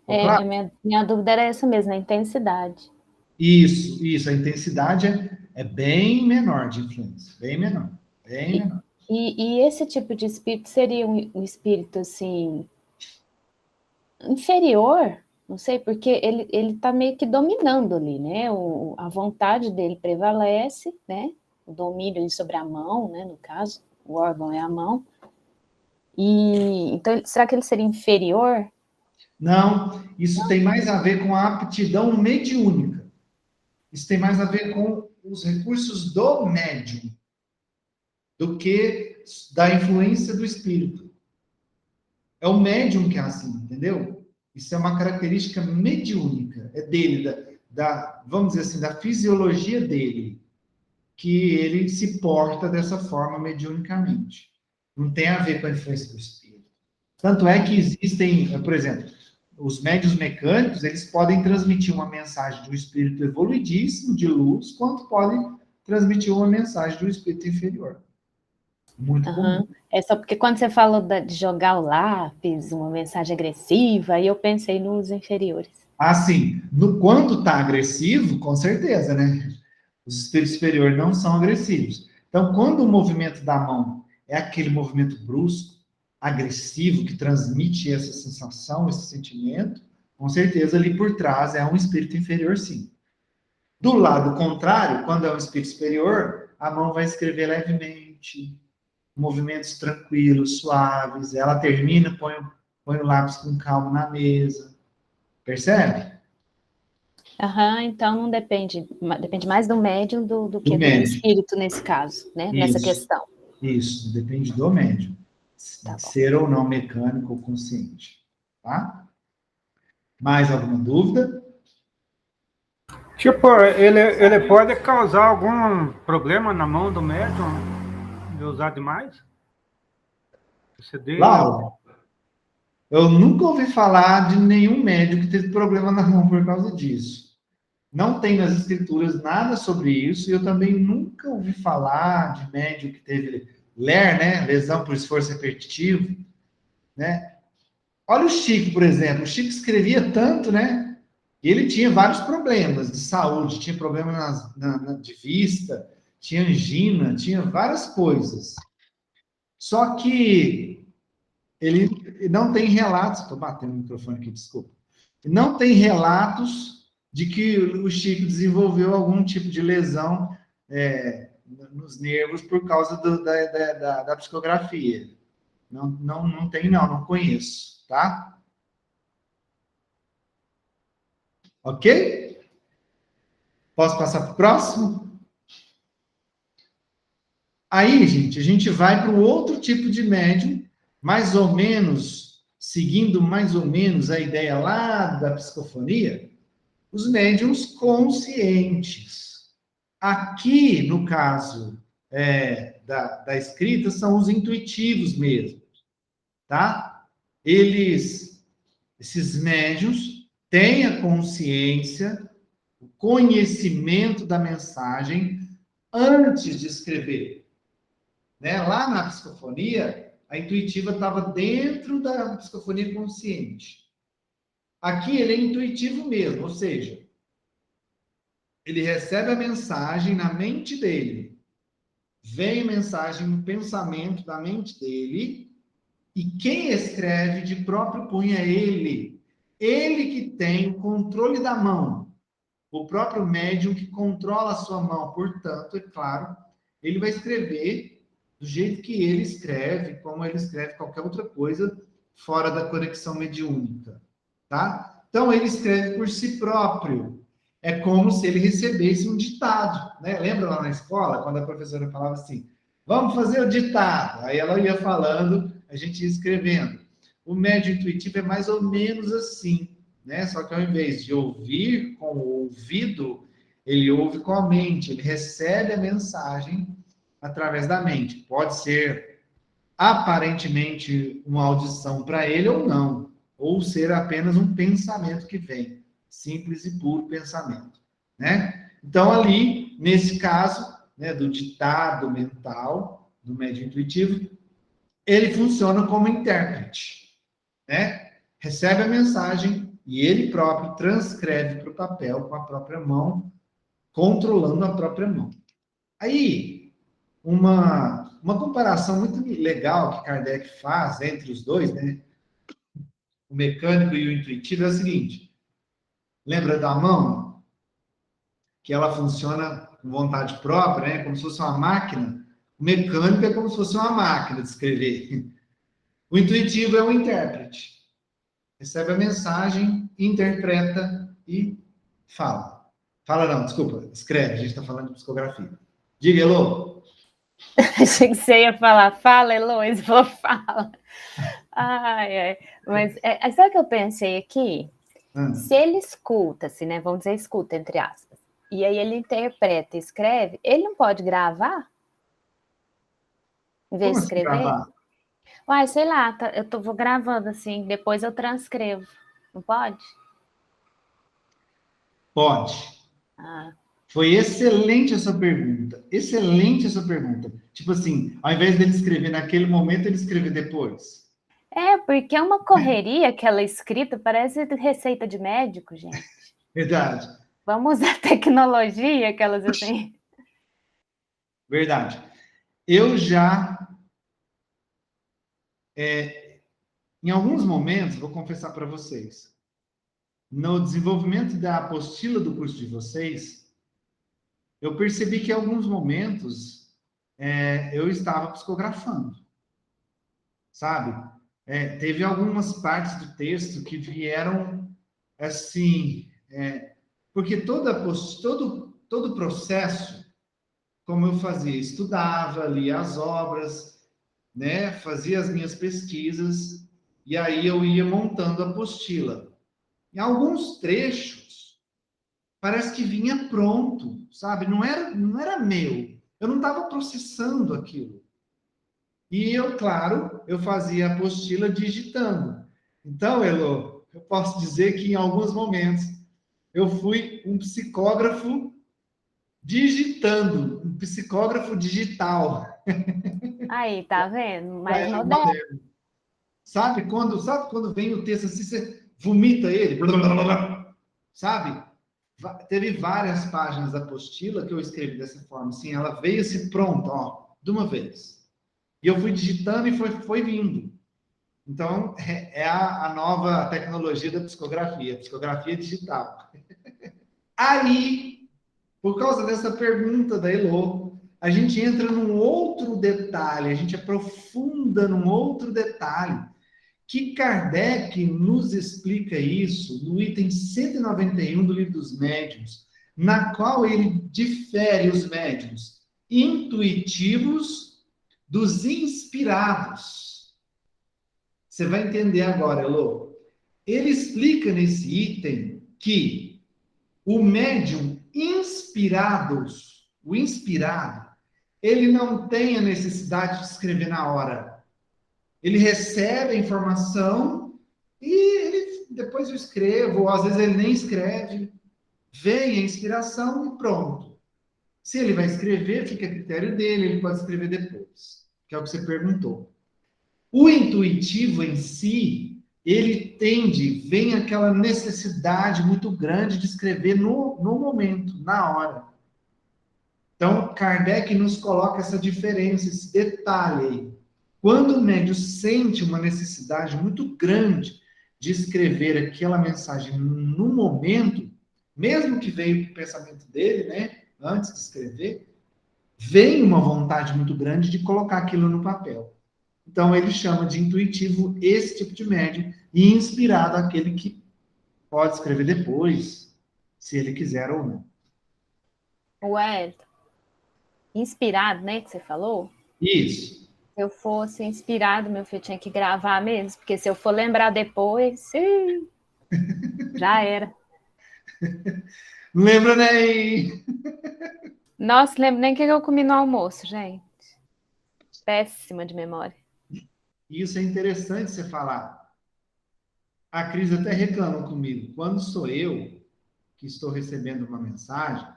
S1: Ficou claro?
S4: Minha dúvida era essa mesmo, a intensidade.
S1: Isso, a intensidade é bem menor de influência, bem menor, bem
S4: E,
S1: menor.
S4: e esse tipo de espírito seria um espírito, assim, inferior? Não sei, porque ele tá meio que dominando ali, né? A vontade dele prevalece, né? O domínio sobre a mão, né? No caso, o órgão é a mão. E então, será que ele seria inferior?
S1: Não, isso tem mais a ver com a aptidão mediúnica. Isso tem mais a ver com os recursos do médium do que da influência do espírito. É o médium que é assim, entendeu? Isso é uma característica mediúnica, é dele, vamos dizer assim, da fisiologia dele, que ele se porta dessa forma mediunicamente. Não tem a ver com a influência do espírito. Tanto é que existem, por exemplo, os médiuns mecânicos, eles podem transmitir uma mensagem de um espírito evoluidíssimo, de luz, quanto podem transmitir uma mensagem de um espírito inferior. Muito comum.
S4: É só porque quando você falou de jogar o lápis, uma mensagem agressiva, aí eu pensei nos inferiores.
S1: Assim, quando está agressivo, com certeza, né? Os espíritos superiores não são agressivos. Então, quando o movimento da mão é aquele movimento brusco, agressivo, que transmite essa sensação, esse sentimento, com certeza ali por trás é um espírito inferior, sim. Do lado contrário, quando é um espírito superior, a mão vai escrever levemente, movimentos tranquilos, suaves. Ela termina, põe o lápis com calma na mesa. Percebe?
S4: Então não depende mais do médium do que do
S1: médium.
S4: espírito nesse caso, né? Nessa questão.
S1: Isso, depende do médium.
S4: Tá bom.
S1: Ser ou não mecânico ou consciente. Tá? Mais alguma dúvida?
S2: Tipo, ele pode causar algum problema na mão do médium de usar demais?
S1: Laura, eu nunca ouvi falar de nenhum médium que teve problema na mão por causa disso. Não tem nas escrituras nada sobre isso, e eu também nunca ouvi falar de médium que teve LER, né? Lesão por esforço repetitivo, né? Olha o Chico, por exemplo. O Chico escrevia tanto, né? E ele tinha vários problemas de saúde, tinha problema de vista, tinha angina, tinha várias coisas. Só que ele não tem relatos, estou batendo o microfone aqui, desculpa. Não tem relatos de que o Chico desenvolveu algum tipo de lesão nos nervos por causa da psicografia. Não tem, não conheço, tá? Ok? Posso passar para o próximo? Aí, gente, a gente vai para o outro tipo de médium, mais ou menos, seguindo mais ou menos a ideia lá da psicofonia, os médiums conscientes. Aqui, no caso da escrita, são os intuitivos mesmo, tá? Esses médiums têm a consciência, o conhecimento da mensagem antes de escrever, né? Lá na psicofonia, a intuitiva estava dentro da psicofonia consciente. Aqui ele é intuitivo mesmo, ou seja, ele recebe a mensagem na mente dele, vem a mensagem no pensamento da mente dele, e quem escreve de próprio punho é ele. Ele que tem o controle da mão, o próprio médium que controla a sua mão. Portanto, é claro, ele vai escrever do jeito que ele escreve, como ele escreve qualquer outra coisa fora da conexão mediúnica, tá? Então, ele escreve por si próprio. É como se ele recebesse um ditado, né? Lembra lá na escola, quando a professora falava assim, vamos fazer o ditado? Aí ela ia falando, a gente ia escrevendo. O médium intuitivo é mais ou menos assim, né? Só que ao invés de ouvir com o ouvido, ele ouve com a mente, ele recebe a mensagem através da mente. Pode ser aparentemente uma audição para ele ou não, ou ser apenas um pensamento que vem, simples e puro pensamento, né? Então ali, nesse caso, né, do ditado mental, do médium intuitivo, ele funciona como intérprete, né? Recebe a mensagem e ele próprio transcreve para o papel com a própria mão, controlando a própria mão. Aí, uma comparação muito legal que Kardec faz entre os dois, né? O mecânico e o intuitivo é o seguinte: lembra da mão? Que ela funciona com vontade própria, né? Como se fosse uma máquina. O mecânico é como se fosse uma máquina de escrever. O intuitivo é o intérprete. Recebe a mensagem, interpreta e fala. Fala não, desculpa, escreve, a gente está falando de psicografia. Diga, Elô.
S4: Achei que você ia falar, fala, Heloísa, falou, fala. Ai, ai. Mas sabe o que eu pensei aqui? Se ele escuta-se, né? Vamos dizer escuta, entre aspas. E aí ele interpreta e escreve, ele não pode gravar? Em vez de escrever?
S1: Gravar?
S4: Uai, sei lá, vou gravando assim, depois eu transcrevo. Não pode?
S1: Pode.
S4: Ah.
S1: Foi excelente essa pergunta. Excelente essa pergunta. Tipo assim, ao invés dele escrever naquele momento, ele escreve depois.
S4: Porque é uma correria aquela escrita, parece receita de médico, gente.
S1: Verdade.
S4: Vamos usar tecnologia, aquelas assim.
S1: Verdade. Eu já, em alguns momentos, vou confessar para vocês, no desenvolvimento da apostila do curso de vocês, eu percebi que em alguns momentos eu estava psicografando, sabe? Teve algumas partes do texto que vieram assim, porque todo o processo, como eu fazia, estudava, lia as obras, né? Fazia as minhas pesquisas, e aí eu ia montando a apostila. Em alguns trechos, parece que vinha pronto, sabe? Não era meu. Eu não estava processando aquilo. E eu, claro, eu fazia a apostila digitando. Então, Elô, eu posso dizer que em alguns momentos eu fui um psicógrafo digitando, um psicógrafo digital.
S4: Aí, tá vendo? Mais moderno.
S1: Sabe quando vem o texto assim, você vomita ele? Blá, blá, blá, blá. Sabe? Teve várias páginas da apostila que eu escrevi dessa forma. Assim, ela veio assim pronta, ó, de uma vez. E eu fui digitando e foi vindo. Então, é a nova tecnologia da psicografia digital. Aí, por causa dessa pergunta da Elô, a gente entra num outro detalhe, a gente aprofunda num outro detalhe, que Kardec nos explica isso no item 191 do Livro dos Médiuns, na qual ele difere os médiuns intuitivos dos inspirados. Você vai entender agora, Elô. Ele explica nesse item que o médium o inspirado, ele não tem a necessidade de escrever na hora. Ele recebe a informação e depois eu escrevo, ou às vezes ele nem escreve, vem a inspiração e pronto. Se ele vai escrever, fica a critério dele, ele pode escrever depois, que é o que você perguntou. O intuitivo em si, ele vem aquela necessidade muito grande de escrever no momento, na hora. Então, Kardec nos coloca essa diferença, esse detalhe aí. Quando o médium sente uma necessidade muito grande de escrever aquela mensagem no momento, mesmo que veio do pensamento dele, né, antes de escrever, vem uma vontade muito grande de colocar aquilo no papel. Então, ele chama de intuitivo esse tipo de médium e inspirado aquele que pode escrever depois, se ele quiser ou não.
S4: O Wellington, inspirado, né, que você falou?
S1: Isso.
S4: Se eu fosse inspirado, meu filho, tinha que gravar mesmo, porque se eu for lembrar depois, já era.
S1: Não lembra nem...
S4: Nossa, lembro nem o que eu comi no almoço, gente. Péssima de memória.
S1: Isso é interessante você falar. A Cris até reclama comigo. Quando sou eu que estou recebendo uma mensagem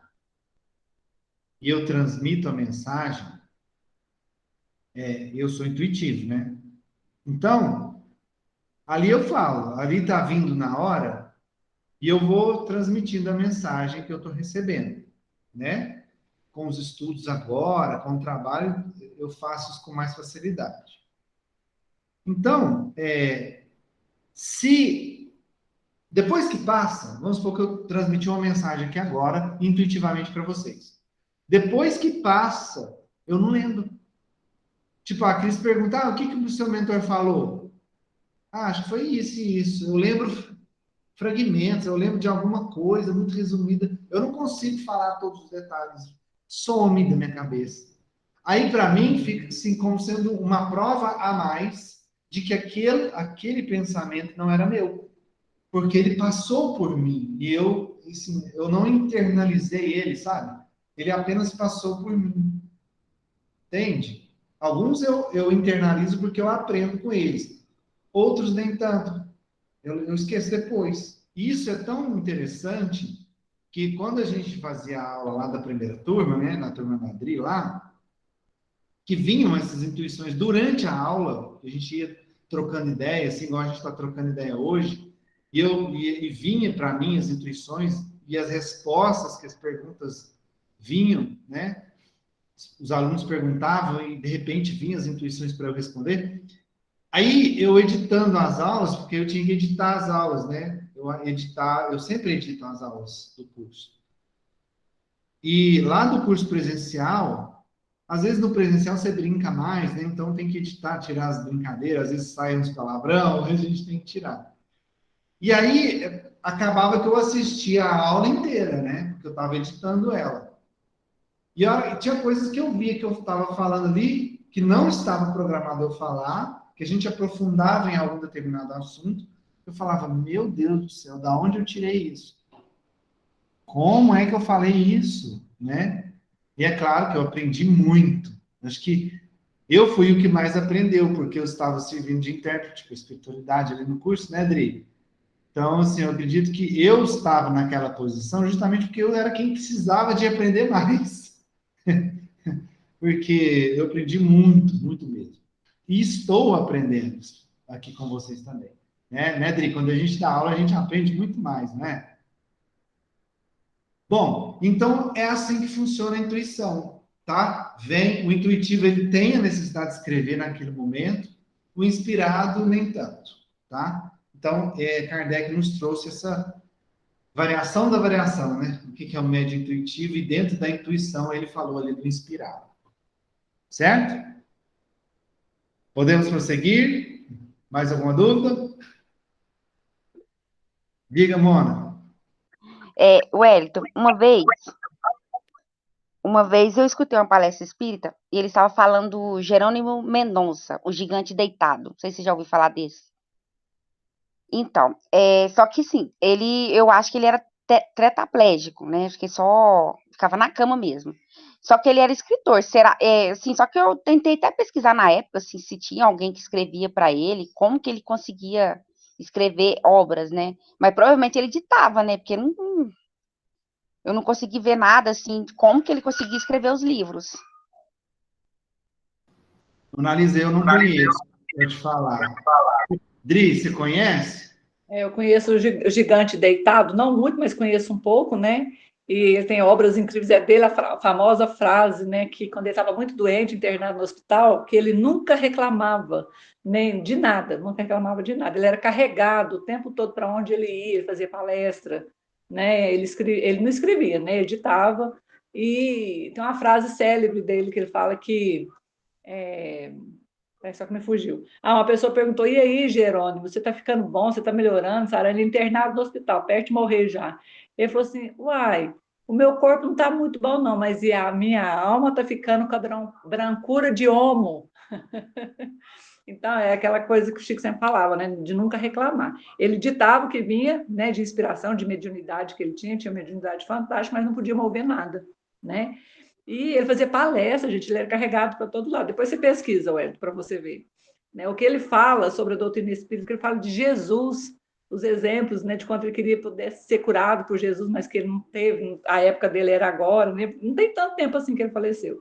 S1: e eu transmito a mensagem, eu sou intuitivo, né? Então, ali eu falo, ali está vindo na hora e eu vou transmitindo a mensagem que eu estou recebendo, né? Com os estudos agora, com o trabalho, eu faço isso com mais facilidade. Então, se depois que passa, vamos supor que eu transmiti uma mensagem aqui agora, intuitivamente para vocês. Depois que passa, eu não lembro. Tipo, a Cris pergunta, o que o seu mentor falou? Acho que foi isso e isso. Eu lembro fragmentos, eu lembro de alguma coisa muito resumida. Eu não consigo falar todos os detalhes. Some da minha cabeça. Aí, para mim, fica assim, como sendo uma prova a mais de que aquele pensamento não era meu. Porque ele passou por mim. E eu, assim, eu não internalizei ele, sabe? Ele apenas passou por mim. Entende? Alguns eu internalizo porque eu aprendo com eles. Outros nem tanto. Eu esqueço depois. E isso é tão interessante que quando a gente fazia a aula lá da primeira turma, né, na turma Madrid lá, que vinham essas intuições durante a aula, a gente ia trocando ideia, assim igual a gente está trocando ideia hoje, e vinha para mim as intuições e as respostas que as perguntas vinham, né? Os alunos perguntavam e de repente vinham as intuições para eu responder. Aí eu editando as aulas, porque eu tinha que editar as aulas, né? Eu sempre edito as aulas do curso. E lá do curso presencial, às vezes no presencial você brinca mais, né? Então tem que editar, tirar as brincadeiras, às vezes saem uns palavrão, a gente tem que tirar. E aí acabava que eu assistia a aula inteira, né? Porque eu estava editando ela. E tinha coisas que eu via que eu estava falando ali, que não estava programado eu falar, que a gente aprofundava em algum determinado assunto. Eu falava, meu Deus do céu, da onde eu tirei isso? Como é que eu falei isso? Né? E é claro que eu aprendi muito. Acho que eu fui o que mais aprendeu, porque eu estava servindo de intérprete com espiritualidade ali no curso, né, Adri? Então, assim, eu acredito que eu estava naquela posição justamente porque eu era quem precisava de aprender mais. Porque eu aprendi muito, muito mesmo. E estou aprendendo aqui com vocês também. Né, Dri? Quando a gente dá aula, a gente aprende muito mais, não é? Bom, então é assim que funciona a intuição, tá? O intuitivo, ele tem a necessidade de escrever naquele momento, o inspirado, nem tanto, tá? Então, Kardec nos trouxe essa variação da variação, né? O que é o médio intuitivo, e dentro da intuição ele falou ali do inspirado. Certo? Podemos prosseguir? Mais alguma dúvida? Diga, Mona.
S3: Wellington, uma vez eu escutei uma palestra espírita e ele estava falando do Jerônimo Mendonça, o gigante deitado. Não sei se você já ouviu falar desse. Então, só que sim, eu acho que ele era tetraplégico, né? Acho que só ficava na cama mesmo. Só que ele era escritor. Assim, só que eu tentei até pesquisar na época, assim, se tinha alguém que escrevia para ele, como que ele conseguia escrever obras, né? Mas provavelmente ele ditava, né? Porque eu não consegui ver nada, assim, de como que ele conseguia escrever os livros.
S1: Mona Lisa, eu não conheço, vou te falar. Dri, você conhece?
S5: Eu conheço o Gigante Deitado, não muito, mas conheço um pouco, né? E ele tem obras incríveis. É dele a famosa frase, né? Que quando ele estava muito doente, internado no hospital, que ele nunca reclamava nem de nada, nunca reclamava de nada. Ele era carregado o tempo todo para onde ele ia, ele fazia palestra, né? Ele não escrevia, né? Editava. E tem uma frase célebre dele que ele fala que só que me fugiu. Uma pessoa perguntou: e aí, Jerônimo, você está ficando bom? Você está melhorando? Sara, ele é internado no hospital, perto de morrer já. Ele falou assim: uai, o meu corpo não está muito bom, não, mas e a minha alma está ficando com a brancura de homo. Então, é aquela coisa que o Chico sempre falava, né? De nunca reclamar. Ele ditava o que vinha, né? De inspiração, de mediunidade que ele tinha mediunidade fantástica, mas não podia mover nada, né? E ele fazia palestra, gente, ele era carregado para todo lado. Depois você pesquisa, Wellington, para você ver. Né? O que ele fala sobre a doutrina espírita, ele fala de Jesus, os exemplos, né, de quanto ele queria poder ser curado por Jesus, mas que ele não teve, a época dele era agora, né? Não tem tanto tempo assim que ele faleceu.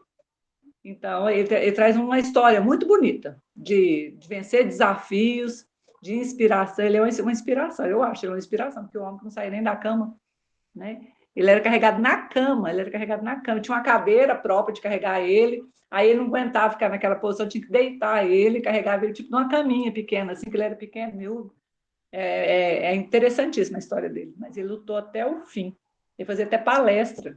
S5: Então, ele traz uma história muito bonita de vencer desafios, de inspiração. Ele é uma inspiração, eu acho, ele é uma inspiração, porque o homem não sai nem da cama, né? Ele era carregado na cama, tinha uma cadeira própria de carregar ele, aí ele não aguentava ficar naquela posição, tinha que deitar ele, carregava ele tipo numa caminha pequena, assim, que ele era pequeno, miúdo. É interessantíssima a história dele, mas ele lutou até o fim. Ele fazia até palestra.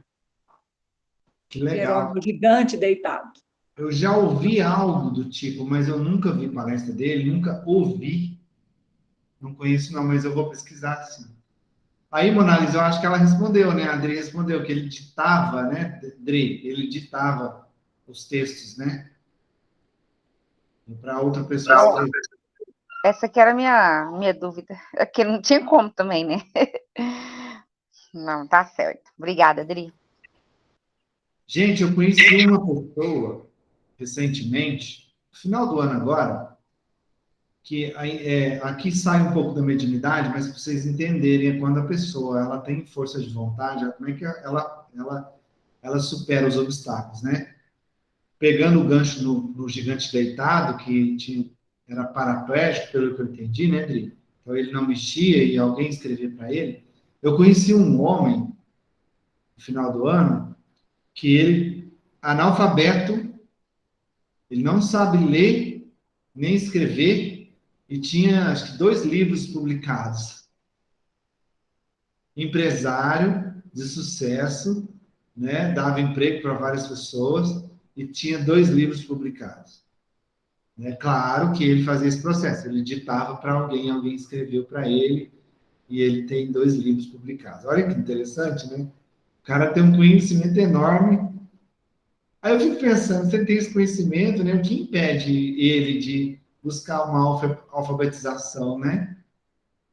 S1: Que legal.
S5: Jerônimo, gigante deitado.
S1: Eu já ouvi algo do tipo, mas eu nunca vi palestra dele, nunca ouvi. Não conheço não, mas eu vou pesquisar sim. Aí, Mona Lisa, eu acho que ela respondeu, né? A Adri respondeu que ele ditava, né? Dri, ele ditava os textos, né? Para outra pessoa escrever.
S3: Essa que era a minha dúvida. É que não tinha como também, né? Não, tá certo. Obrigada, Adri.
S1: Gente, eu conheci uma pessoa recentemente, no final do ano agora, que aqui sai um pouco da mediunidade, mas para vocês entenderem, é quando a pessoa ela tem força de vontade, como é que ela supera os obstáculos, né? Pegando o gancho no gigante deitado, que era paraplégico, pelo que eu entendi, né, Dri? Então ele não mexia e alguém escrevia para ele. Eu conheci um homem, no final do ano, que ele, analfabeto, ele não sabe ler nem escrever, e tinha, acho que, 2 livros publicados. Empresário de sucesso, né? Dava emprego para várias pessoas e tinha 2 livros publicados. É claro que ele fazia esse processo, ele ditava para alguém escreveu para ele, e ele tem 2 livros publicados. Olha que interessante, né? O cara tem um conhecimento enorme. Aí eu fico pensando, se ele tem esse conhecimento, né? O que impede ele de buscar uma alfabetização, né?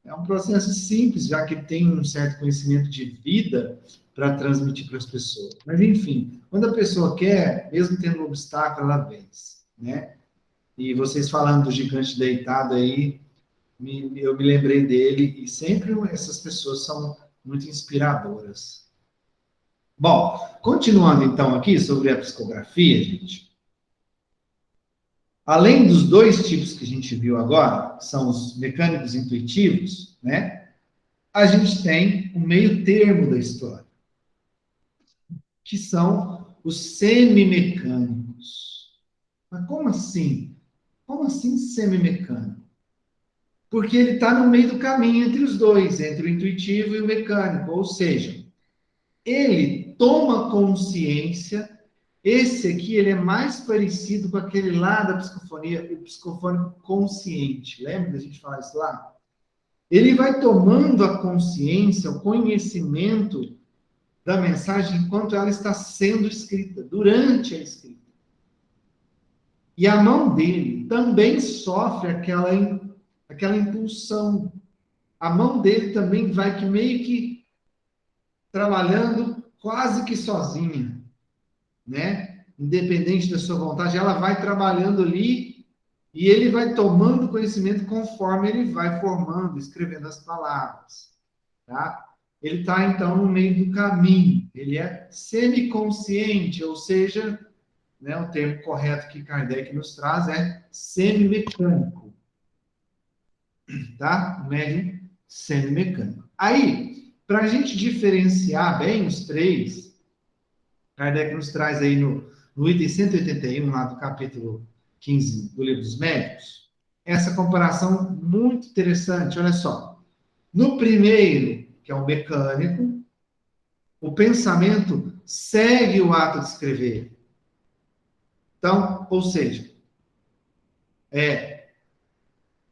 S1: É um processo simples, já que tem um certo conhecimento de vida para transmitir para as pessoas. Mas, enfim, quando a pessoa quer, mesmo tendo um obstáculo, ela vence, né? E vocês falando do gigante deitado aí, eu me lembrei dele, e sempre essas pessoas são muito inspiradoras. Bom, continuando então aqui sobre a psicografia, gente. Além dos 2 tipos que a gente viu agora, que são os mecânicos intuitivos, né? A gente tem o meio termo da história, que são os semimecânicos. Mas como assim? Como assim semimecânico? Porque ele está no meio do caminho entre os dois, entre o intuitivo e o mecânico, ou seja, ele toma consciência. Esse aqui, ele é mais parecido com aquele lá da psicofonia, o psicofônico consciente. Lembra da gente falar isso lá? ele vai tomando a consciência, o conhecimento da mensagem enquanto ela está sendo escrita, durante a escrita. E a mão dele também sofre aquela impulsão. A mão dele também vai que meio que trabalhando quase que sozinha, né? Independente da sua vontade, ela vai trabalhando ali e ele vai tomando conhecimento conforme ele vai formando, escrevendo as palavras, tá? Ele está, então, no meio do caminho. Ele é semiconsciente, ou seja, né, o termo correto que Kardec nos traz é semimecânico. Tá? O médium semimecânico. Aí, para a gente diferenciar bem os três, Kardec nos traz aí no item 181, lá do capítulo 15 do Livro dos Médiuns, essa comparação muito interessante. Olha só. No primeiro, que é o mecânico, o pensamento segue o ato de escrever. Então, ou seja,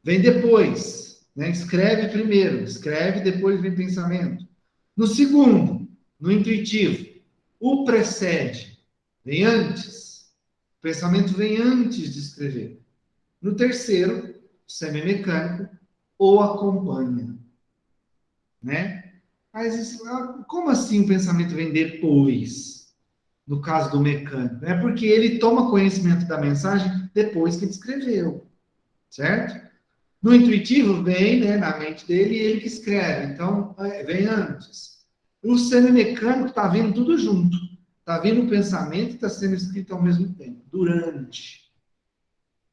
S1: vem depois, né? Escreve primeiro, escreve, depois vem pensamento. No segundo, no intuitivo, o precede, vem antes. O pensamento vem antes de escrever. No terceiro, o semimecânico, o acompanha, né? Mas como assim o pensamento vem depois? No caso do mecânico, é porque ele toma conhecimento da mensagem depois que ele escreveu, certo? No intuitivo vem, né, na mente dele, e ele que escreve, então vem antes. O semimecânico está vendo tudo junto, está vendo o pensamento e está sendo escrito ao mesmo tempo, durante.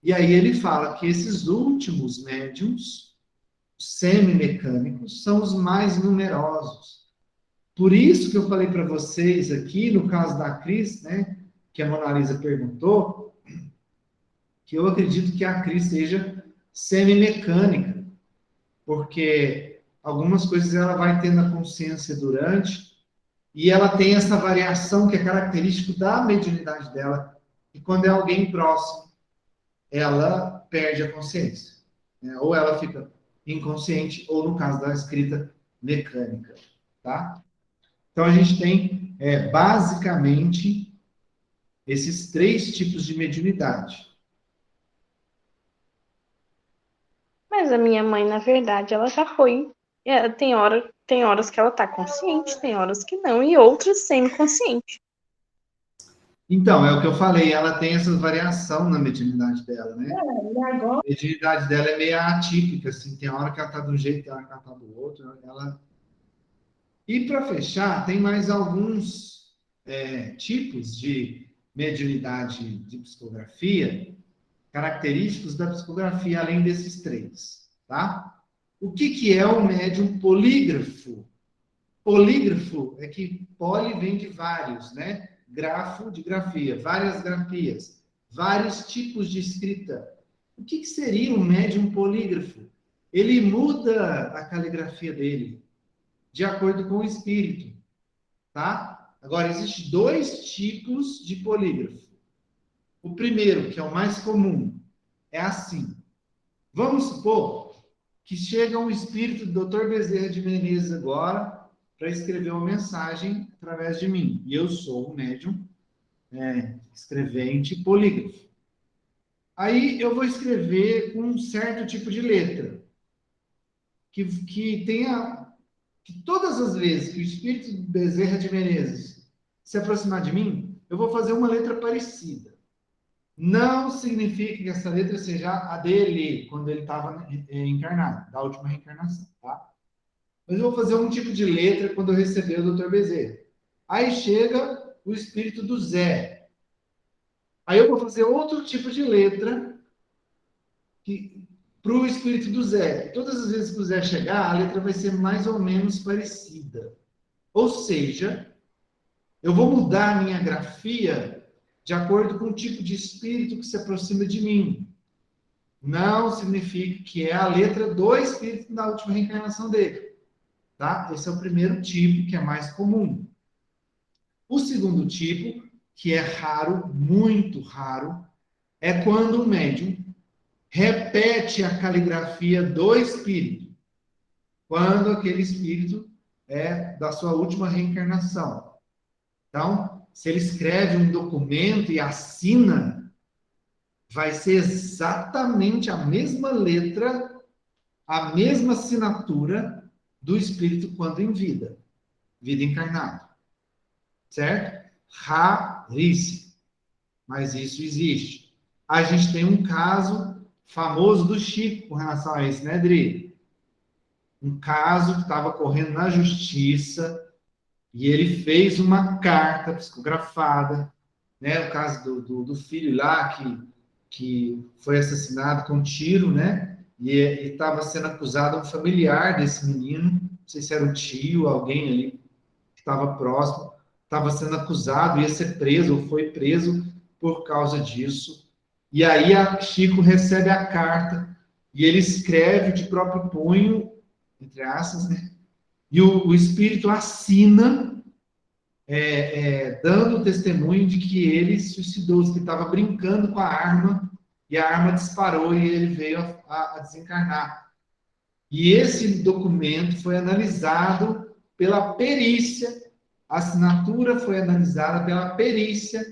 S1: E aí ele fala que esses últimos médiums, semimecânicos, são os mais numerosos. Por isso que eu falei para vocês aqui, no caso da Cris, né, que a Mona Lisa perguntou, que eu acredito que a Cris seja semimecânica, porque algumas coisas ela vai tendo a consciência durante, e ela tem essa variação que é característico da mediunidade dela, e quando é alguém próximo, ela perde a consciência, né? Ou ela fica inconsciente, ou no caso da escrita mecânica, tá? Então, a gente tem, basicamente, esses três tipos de mediunidade.
S6: Mas a minha mãe, na verdade, ela já foi. Tem horas que ela tá consciente, tem horas que não, e outras semi-consciente.
S1: Então, é o que eu falei, ela tem essa variação na mediunidade dela, né?
S5: Agora,
S1: A mediunidade dela é meio atípica, assim, tem hora que ela tá de um jeito, tem hora que ela tá do outro, E para fechar, tem mais alguns tipos de mediunidade de psicografia, característicos da psicografia, além desses três, tá? O que é o médium polígrafo? Polígrafo é que poli vem de vários, né? Grafo de grafia, várias grafias, vários tipos de escrita. O que seria um médium polígrafo? Ele muda a caligrafia dele de acordo com o espírito, tá? Agora, existem dois tipos de polígrafo. O primeiro, que é o mais comum, é assim. Vamos supor que chega um espírito do Dr. Bezerra de Menezes agora para escrever uma mensagem através de mim. E eu sou um médium escrevente polígrafo. Aí eu vou escrever com um certo tipo de letra, que tenha... que todas as vezes que o espírito de Bezerra de Menezes se aproximar de mim, eu vou fazer uma letra parecida. Não significa que essa letra seja a dele, quando ele estava encarnado, da última reencarnação, tá? Mas eu vou fazer um tipo de letra quando eu receber o Dr. Bezerra. Aí chega o espírito do Zé. Aí eu vou fazer outro tipo de letra para o espírito do Zé. Todas as vezes que o Zé chegar, a letra vai ser mais ou menos parecida. Ou seja, eu vou mudar a minha grafia de acordo com o tipo de espírito que se aproxima de mim. Não significa que é a letra do espírito da última reencarnação dele. Tá? Esse é o primeiro tipo, que é mais comum. O segundo tipo, que é raro, muito raro, é quando o médium repete a caligrafia do espírito. quando aquele espírito é da sua última reencarnação. Então, se ele escreve um documento e assina, vai ser exatamente a mesma letra, a mesma assinatura do espírito quando em vida encarnada. Certo? Raríssimo. Mas isso existe. A gente tem um caso famoso do Chico com relação a isso, né, Adri? Um caso que estava correndo na justiça e ele fez uma carta psicografada, né? O caso do filho lá que foi assassinado com um tiro, né? E ele estava sendo acusado, um familiar desse menino, não sei se era o tio, alguém ali que estava próximo, estava sendo acusado, ia ser preso, ou foi preso por causa disso. E aí Chico recebe a carta e ele escreve de próprio punho, entre aspas, né? E o espírito assina, dando testemunho de que ele suicidou, que estava brincando com a arma, e a arma disparou e ele veio a desencarnar. E esse documento foi analisado pela perícia, a assinatura foi analisada pela perícia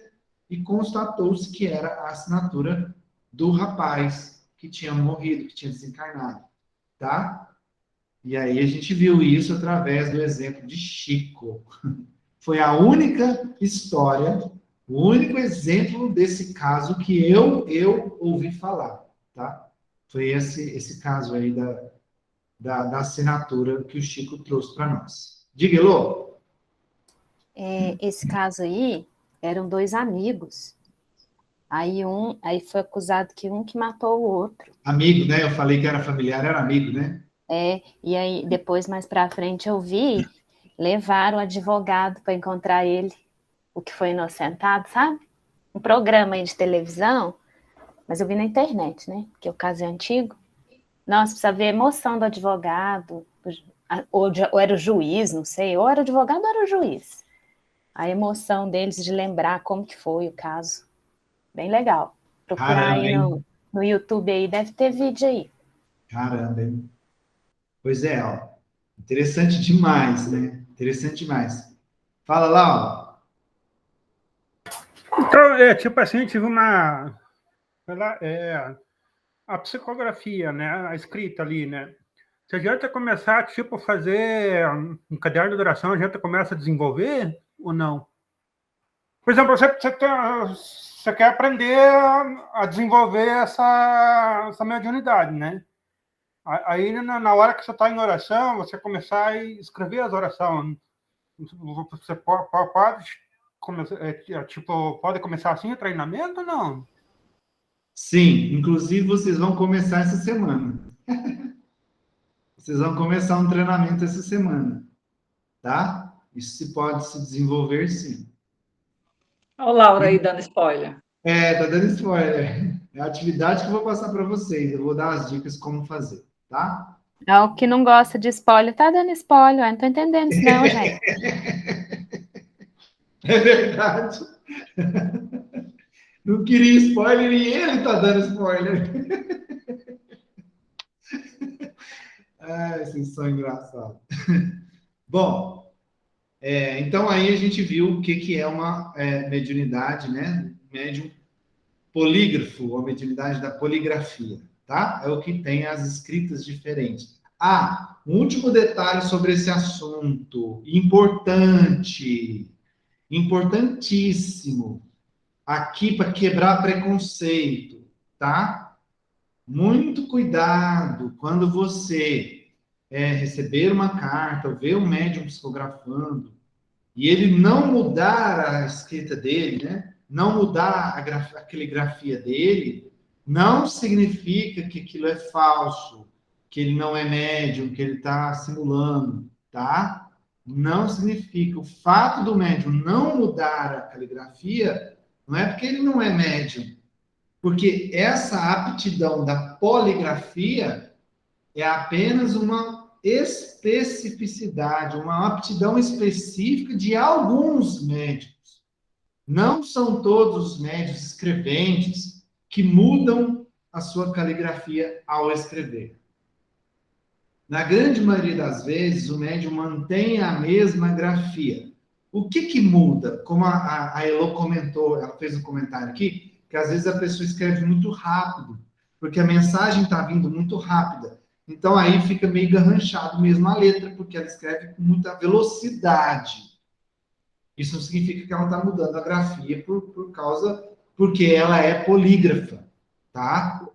S1: e constatou-se que era a assinatura do rapaz que tinha morrido, que tinha desencarnado, tá? E aí a gente viu isso através do exemplo de Chico. Foi a única história, o único exemplo desse caso que eu ouvi falar, tá? Foi esse caso aí da assinatura que o Chico trouxe para nós. Diga, Elô.
S4: Esse caso aí, eram 2 amigos. Aí foi acusado que um que matou o outro.
S1: Amigo, né? Eu falei que era familiar, era amigo, né?
S4: E aí depois, mais pra frente, eu vi, levaram o advogado para encontrar ele, o que foi inocentado, sabe? Um programa aí de televisão, mas eu vi na internet, né? Porque o caso é antigo. Nossa, precisa ver a emoção do advogado, ou era o juiz, não sei, ou era o advogado ou era o juiz. A emoção deles de lembrar como que foi o caso. Bem legal. Procurar aí no YouTube aí, deve ter vídeo aí.
S1: Caramba, hein? Pois é, ó. Interessante demais, né? Interessante demais. Fala lá, ó.
S2: Então, tipo assim, tive a psicografia, né? A escrita ali, né? Se a gente começar, tipo, fazer um caderno de oração, a gente começa a desenvolver ou não? Por exemplo, você quer aprender a desenvolver essa mediunidade, né? Aí, na hora que você está em oração, você começar a escrever as orações. Você pode começar assim o treinamento ou não?
S1: Sim, inclusive vocês vão começar essa semana. Vocês vão começar um treinamento essa semana, tá? Isso pode se desenvolver, sim.
S5: Olha o Laura aí dando spoiler.
S1: Tá dando spoiler. É a atividade que eu vou passar para vocês. Eu vou dar as dicas como fazer, tá?
S4: O que não gosta de spoiler, tá dando spoiler. Eu não tô entendendo isso não, gente.
S1: É verdade. Não queria spoiler e ele tá dando spoiler. Vocês são engraçados. Bom, então aí a gente viu o que é uma mediunidade, né? Médium polígrafo, ou mediunidade da poligrafia, tá? É o que tem as escritas diferentes. Um último detalhe sobre esse assunto, importantíssimo, aqui para quebrar preconceito, tá? Muito cuidado quando você receber uma carta, ou ver um médium psicografando, e ele não mudar a escrita dele, né? Não mudar a caligrafia dele, não significa que aquilo é falso, que ele não é médium, que ele está simulando, tá? Não significa. O fato do médium não mudar a caligrafia não é porque ele não é médium, porque essa aptidão da poligrafia é apenas uma especificidade, uma aptidão específica de alguns médiums. Não são todos os médiuns escreventes que mudam a sua caligrafia ao escrever. Na grande maioria das vezes, o médium mantém a mesma grafia. O que muda? Como a Elô comentou, ela fez um comentário aqui, que às vezes a pessoa escreve muito rápido, porque a mensagem está vindo muito rápida. Então, aí fica meio garranchado mesmo a letra, porque ela escreve com muita velocidade. Isso não significa que ela está mudando a grafia porque ela é polígrafa, tá?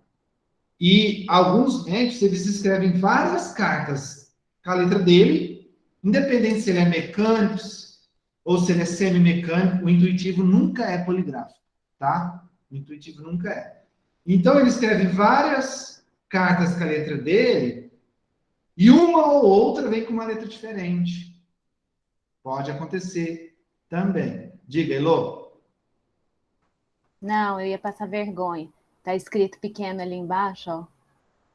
S1: E alguns médicos, eles escrevem várias cartas com a letra dele, independente se ele é mecânico ou se ele é semi-mecânico, o intuitivo nunca é poligráfico, tá? O intuitivo nunca é. Então, ele escreve várias cartas com a letra dele e uma ou outra vem com uma letra diferente. Pode acontecer também. Diga, Elô.
S4: Não, eu ia passar vergonha. Tá escrito pequeno ali embaixo, ó.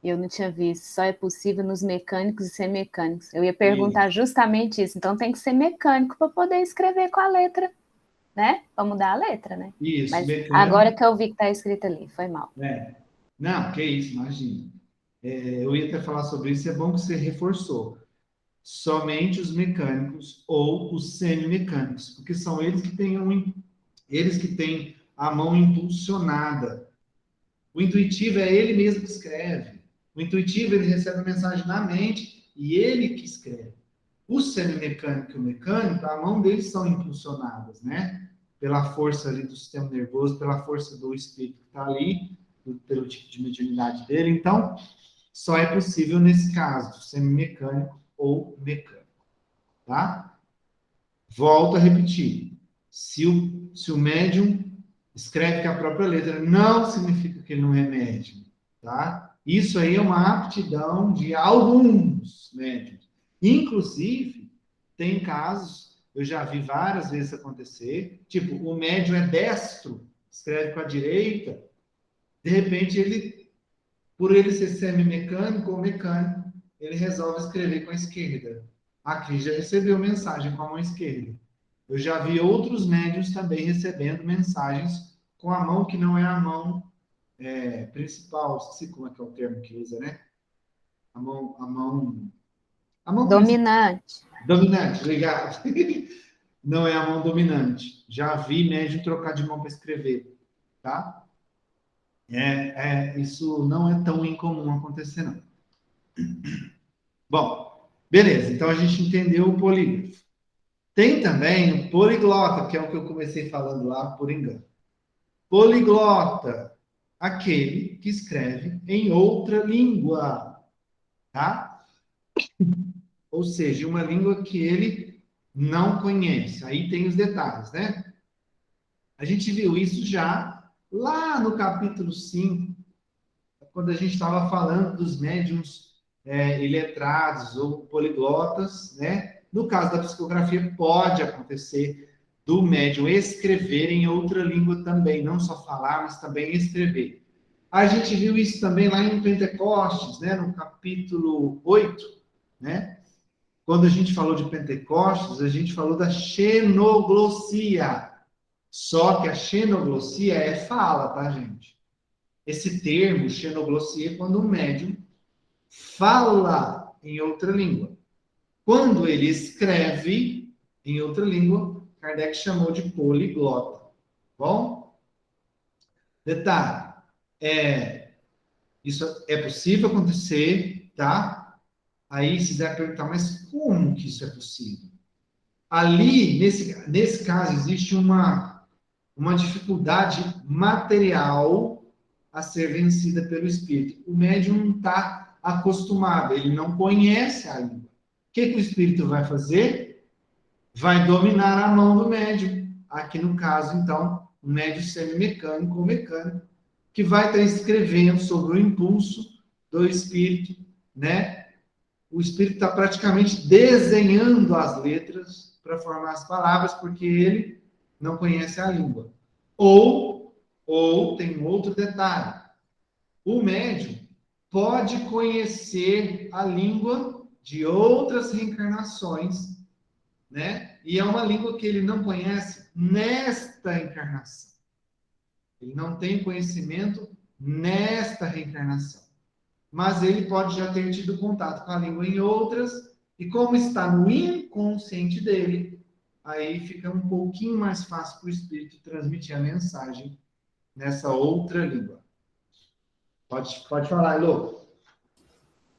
S4: Eu não tinha visto. Só é possível nos mecânicos e semicânicos. Eu ia perguntar justamente isso. Então tem que ser mecânico para poder escrever com a letra, né? Para mudar a letra, né?
S1: Isso,
S4: mas
S1: mecânico.
S4: Agora que eu vi que tá escrito ali, foi mal.
S1: Não, que isso, imagina. Eu ia até falar sobre isso, é bom que você reforçou. Somente os mecânicos ou os semimecânicos, porque são eles que têm a mão impulsionada. O intuitivo é ele mesmo que escreve. O intuitivo, ele recebe a mensagem na mente e ele que escreve. O semimecânico e o mecânico, a mão deles são impulsionadas, né? Pela força ali do sistema nervoso, pela força do espírito que está ali, pelo tipo de mediunidade dele. Então, só é possível nesse caso, semimecânico ou mecânico, tá? Volto a repetir. Se o médium escreve com a própria letra, não significa que ele não é médium, tá? Isso aí é uma aptidão de alguns médiums. Inclusive, tem casos, eu já vi várias vezes acontecer, tipo, o médium é destro, escreve com a direita, de repente, por ele ser semimecânico ou mecânico, ele resolve escrever com a esquerda. Aqui já recebeu mensagem com a mão esquerda. Eu já vi outros médiuns também recebendo mensagens com a mão que não é a mão principal, esqueci como é que é o termo que usa, né? A mão
S4: Dominante.
S1: Dominante, obrigado. Não é a mão dominante. Já vi médium trocar de mão para escrever, tá? Isso não é tão incomum acontecer, não. Bom, beleza. Então, a gente entendeu o polígrafo. Tem também o poliglota, que é o que eu comecei falando lá por engano. Poliglota, aquele que escreve em outra língua, tá? Ou seja, uma língua que ele não conhece. Aí tem os detalhes, né? A gente viu isso já lá no capítulo 5, quando a gente estava falando dos médiuns iletrados ou poliglotas, né? No caso da psicografia, pode acontecer do médium escrever em outra língua também, não só falar, mas também escrever. A gente viu isso também lá em Pentecostes, né? No capítulo 8, né? Quando a gente falou de Pentecostes, a gente falou da xenoglossia. Só que a xenoglossia é fala, tá, gente? Esse termo, xenoglossia, é quando o médium fala em outra língua. Quando ele escreve em outra língua, Kardec chamou de poliglota. Bom? Detalhe. Isso é possível acontecer, tá? Aí, se quiser perguntar, mas como que isso é possível? Ali, nesse caso, existe uma dificuldade material a ser vencida pelo espírito. O médium não está acostumado, ele não conhece a língua. O que o espírito vai fazer? Vai dominar a mão do médium. Aqui no caso, então, o médium semimecânico ou mecânico, que vai estar escrevendo sobre o impulso do espírito, né? O espírito está praticamente desenhando as letras para formar as palavras, porque ele não conhece a língua. Ou tem outro detalhe. O médium pode conhecer a língua de outras reencarnações, né? E é uma língua que ele não conhece nesta encarnação. Ele não tem conhecimento nesta reencarnação. mas ele pode já ter tido contato com a língua em outras, e como está no inconsciente dele, aí fica um pouquinho mais fácil para o espírito transmitir a mensagem nessa outra língua. Pode falar, Elô.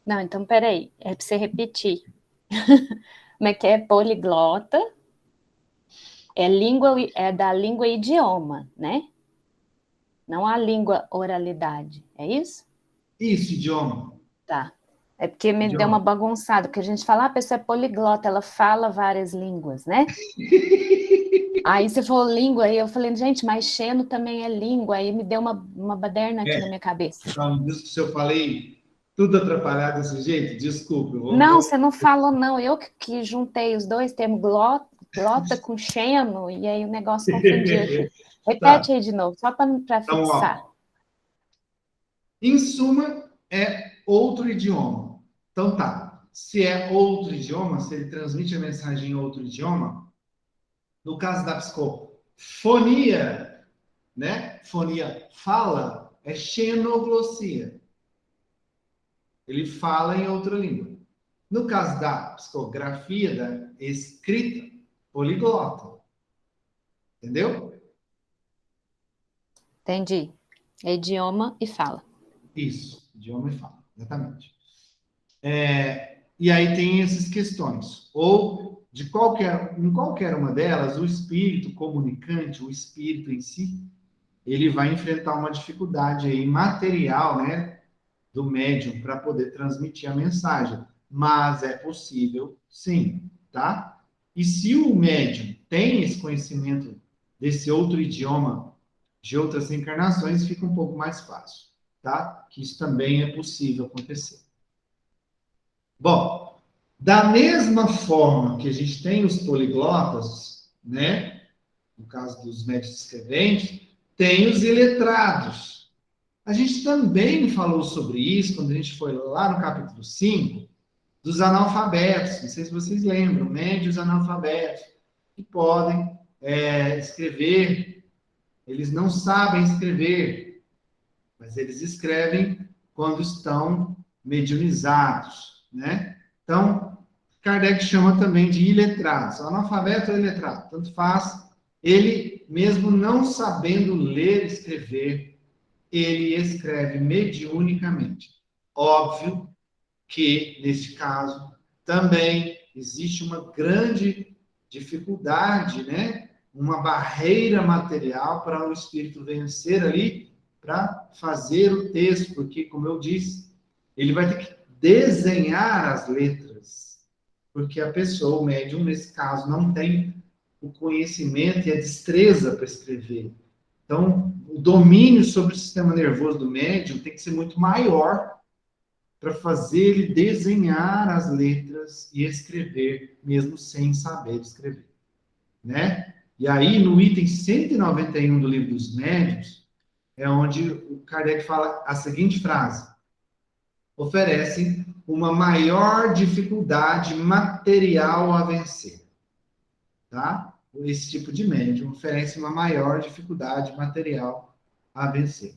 S4: Não, então peraí, é para você repetir. Como é que é? Poliglota é da língua idioma, né? Não a língua oralidade, é isso?
S1: Isso, idioma.
S4: Tá. É porque me deu uma bagunçada, porque a gente fala, a pessoa é poliglota, ela fala várias línguas, né? Aí você falou língua, aí eu falei, gente, mas Xeno também é língua, aí me deu uma baderna aqui na minha cabeça.
S1: Então, se eu falei tudo atrapalhado desse jeito, desculpe.
S4: Não, você não falou, não. Eu que juntei os dois termos, glota com Xeno, e aí o negócio confundiu aqui. Repete
S1: Tá.
S4: aí de novo, só para
S1: Então,
S4: fixar.
S1: Em suma, é outro idioma. Então tá, se é outro idioma, se ele transmite a mensagem em outro idioma, no caso da psicofonia, né? Fonia fala, é xenoglossia. Ele fala em outra língua. No caso da psicografia, da escrita, poliglota. Entendeu?
S4: Entendi. É idioma e fala.
S1: Isso, idioma e fala, exatamente. E aí tem essas questões. Ou em qualquer uma delas, o espírito comunicante, o espírito em si, ele vai enfrentar uma dificuldade aí material, né, do médium para poder transmitir a mensagem. Mas é possível, sim, tá? E se o médium tem esse conhecimento desse outro idioma, de outras encarnações, fica um pouco mais fácil, tá? Que isso também é possível acontecer. Bom, da mesma forma que a gente tem os poliglotas, né? No caso dos médicos escreventes, tem os iletrados. A gente também falou sobre isso quando a gente foi lá no capítulo 5, dos analfabetos. Não sei se vocês lembram, médios analfabetos, que podem escrever, eles não sabem escrever, mas eles escrevem quando estão mediunizados, né? Então, Kardec chama também de iletrados. Analfabeto ou iletrado, tanto faz. Ele, mesmo não sabendo ler e escrever, ele escreve mediunicamente. Óbvio que, neste caso, também existe uma grande dificuldade, né? Uma barreira material para o espírito vencer ali, para fazer o texto, porque, como eu disse, ele vai ter que desenhar as letras, porque a pessoa, o médium, nesse caso, não tem o conhecimento e a destreza para escrever. Então, o domínio sobre o sistema nervoso do médium tem que ser muito maior para fazer ele desenhar as letras e escrever, mesmo sem saber escrever, né? E aí, no item 191 do Livro dos Médiuns, é onde o Kardec fala a seguinte frase: oferecem uma maior dificuldade material a vencer, tá? Esse tipo de médium oferece uma maior dificuldade material a vencer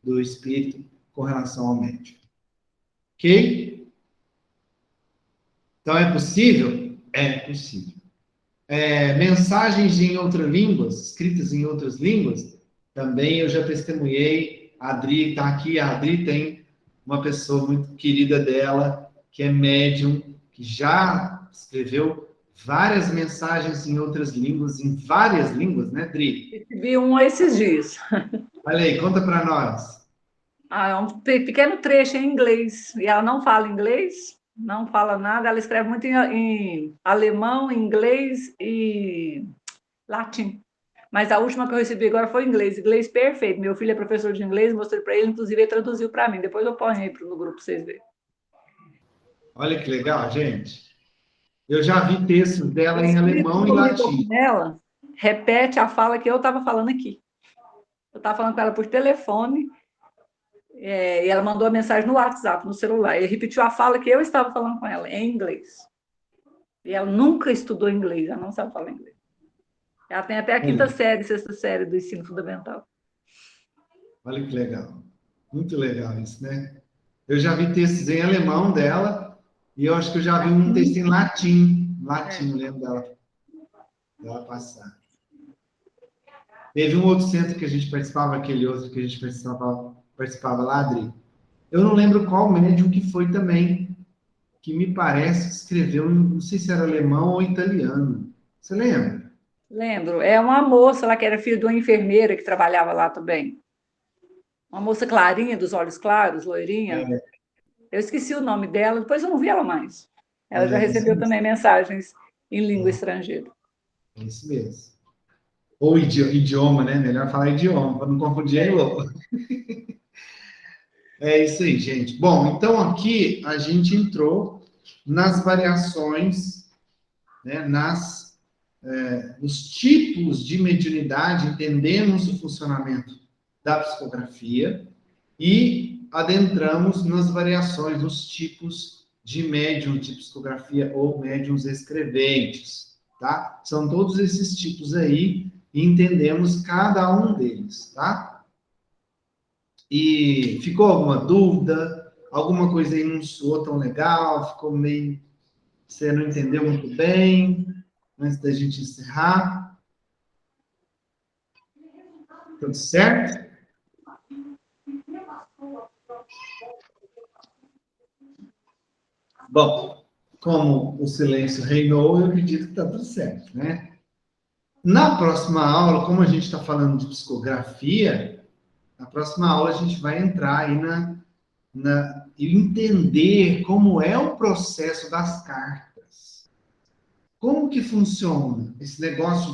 S1: do espírito com relação ao médium. Ok? Então, é possível? É possível. Mensagens em outras línguas, escritas em outras línguas, também eu já testemunhei. A Adri está aqui. A Adri tem uma pessoa muito querida dela, que é médium, que já escreveu várias mensagens em outras línguas, em várias línguas, né, Adri?
S5: Vi um esses dias.
S1: Olha aí, conta para nós.
S5: É um pequeno trecho em inglês. E ela não fala inglês, não fala nada. Ela escreve muito em alemão, inglês e latim. Mas a última que eu recebi agora foi inglês. Inglês perfeito. Meu filho é professor de inglês, mostrei para ele, inclusive ele traduziu para mim. Depois eu ponho aí no grupo para vocês verem.
S1: Olha que legal, gente. Eu já vi textos dela em alemão e latim.
S5: Ela repete a fala que eu estava falando aqui. Eu estava falando com ela por telefone, e ela mandou a mensagem no WhatsApp, no celular, e repetiu a fala que eu estava falando com ela, em inglês. E ela nunca estudou inglês, ela não sabe falar inglês. Ela tem até a quinta série, sexta série do ensino fundamental.
S1: Olha que legal. Muito legal isso, né? Eu já vi textos em alemão dela, e eu acho que eu já vi um texto em latim. Latim, eu lembro dela passar. Teve um outro centro que a gente participava, aquele outro que a gente participava lá, Adri. Eu não lembro qual médium que foi também, que me parece que escreveu, não sei se era alemão ou italiano. Você lembra?
S5: Lembro, é uma moça lá que era filha de uma enfermeira que trabalhava lá também. Uma moça clarinha, dos olhos claros, loirinha. Eu esqueci o nome dela, depois eu não vi ela mais. Ela já recebeu também mensagens em língua estrangeira.
S1: É isso mesmo. Ou idioma, né? Melhor falar idioma, para não confundir aí logo. É isso aí, gente. Bom, então aqui a gente entrou nas variações, né, nos tipos de mediunidade, entendemos o funcionamento da psicografia e adentramos nas variações, nos tipos de médium de psicografia ou médiums escreventes, tá? São todos esses tipos aí e entendemos cada um deles, tá? E ficou alguma dúvida? Alguma coisa aí não soou tão legal? Ficou meio... Você não entendeu muito bem? Antes da gente encerrar. Tudo certo? Bom, como o silêncio reinou, eu acredito que está tudo certo, né? Na próxima aula, como a gente está falando de psicografia, na próxima aula a gente vai entrar aí e entender como é o processo das cartas. Como que funciona esse negócio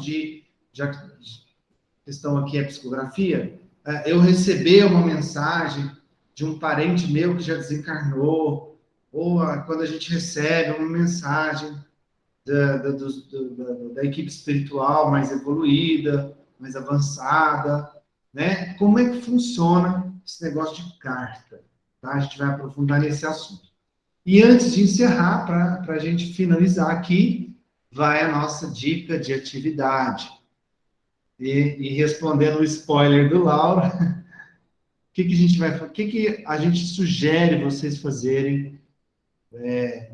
S1: já que a questão aqui é psicografia, eu receber uma mensagem de um parente meu que já desencarnou, ou quando a gente recebe uma mensagem da equipe espiritual mais evoluída, mais avançada, né? Como é que funciona esse negócio de carta? Tá? A gente vai aprofundar nesse assunto. E antes de encerrar, para a gente finalizar aqui, vai a nossa dica de atividade. E respondendo o spoiler do Lauro, o que a gente vai fazer? O que a gente sugere vocês fazerem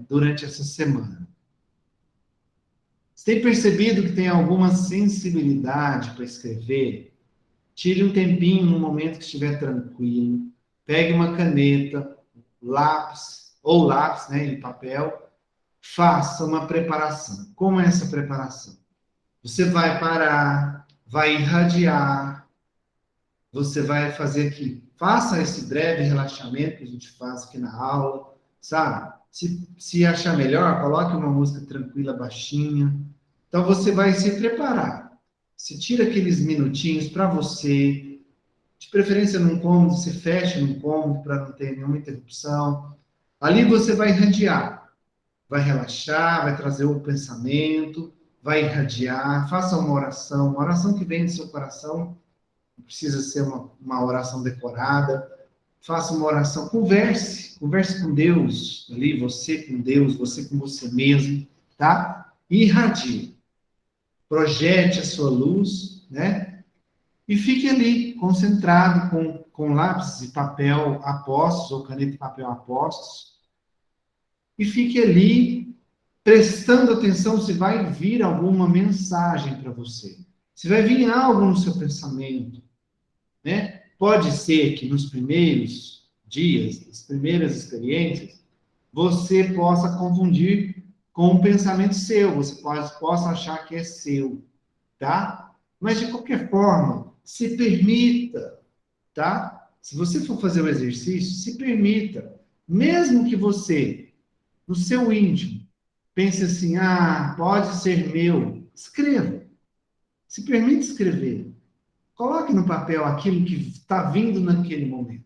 S1: durante essa semana? Você tem percebido que tem alguma sensibilidade para escrever? Tire um tempinho no momento que estiver tranquilo, pegue uma caneta, lápis, né, e papel, faça uma preparação. Como é essa preparação? Você vai parar, vai irradiar, você vai fazer aqui, faça esse breve relaxamento que a gente faz aqui na aula, sabe? Se achar melhor, coloque uma música tranquila, baixinha. Então, você vai se preparar. Se tira aqueles minutinhos para você, de preferência num cômodo, se fecha num cômodo para não ter nenhuma interrupção. Ali você vai irradiar, vai relaxar, vai trazer o pensamento, vai irradiar, faça uma oração que vem do seu coração, não precisa ser uma oração decorada, faça uma oração, converse com Deus, ali, você com Deus, você com você mesmo, tá? E irradie. Projete a sua luz, né? E fique ali, concentrado, com lápis e papel apostos, ou caneta e papel apostos, e fique ali, prestando atenção se vai vir alguma mensagem para você. Se vai vir algo no seu pensamento, né? Pode ser que nos primeiros dias, as primeiras experiências, você possa confundir com um pensamento seu, você possa achar que é seu, tá? Mas, de qualquer forma, se permita, tá? Se você for fazer o exercício, se permita. Mesmo que você, no seu íntimo, pense assim, pode ser meu, escreva. Se permita escrever. Coloque no papel aquilo que está vindo naquele momento,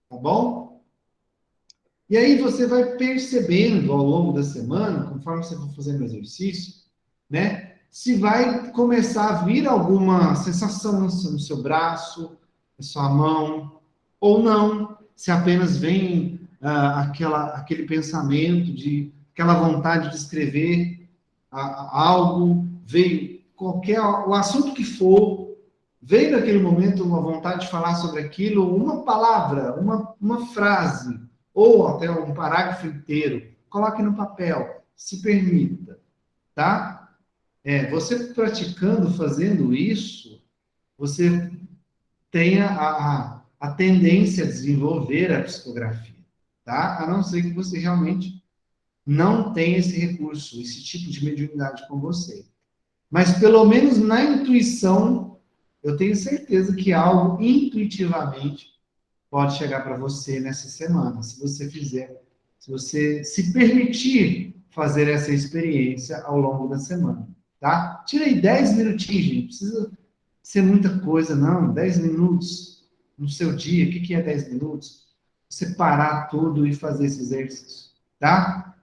S1: tá bom? E aí você vai percebendo ao longo da semana, conforme você for fazendo o exercício, né? Se vai começar a vir alguma sensação no seu braço, na sua mão, ou não. Se apenas vem aquele pensamento, aquela vontade de escrever algo, veio o assunto que for, veio naquele momento uma vontade de falar sobre aquilo, uma palavra, uma frase, ou até um parágrafo inteiro, coloque no papel, se permita, tá? Você praticando, fazendo isso, você tem a tendência a desenvolver a psicografia, tá? A não ser que você realmente não tenha esse recurso, esse tipo de mediunidade com você. Mas pelo menos na intuição, eu tenho certeza que algo intuitivamente pode chegar para você nessa semana, se você fizer, se você se permitir fazer essa experiência ao longo da semana, tá? Tira aí 10 minutinhos, gente, não precisa ser muita coisa, não, 10 minutos no seu dia, o que é 10 minutos? Você parar tudo e fazer esse exercício, tá?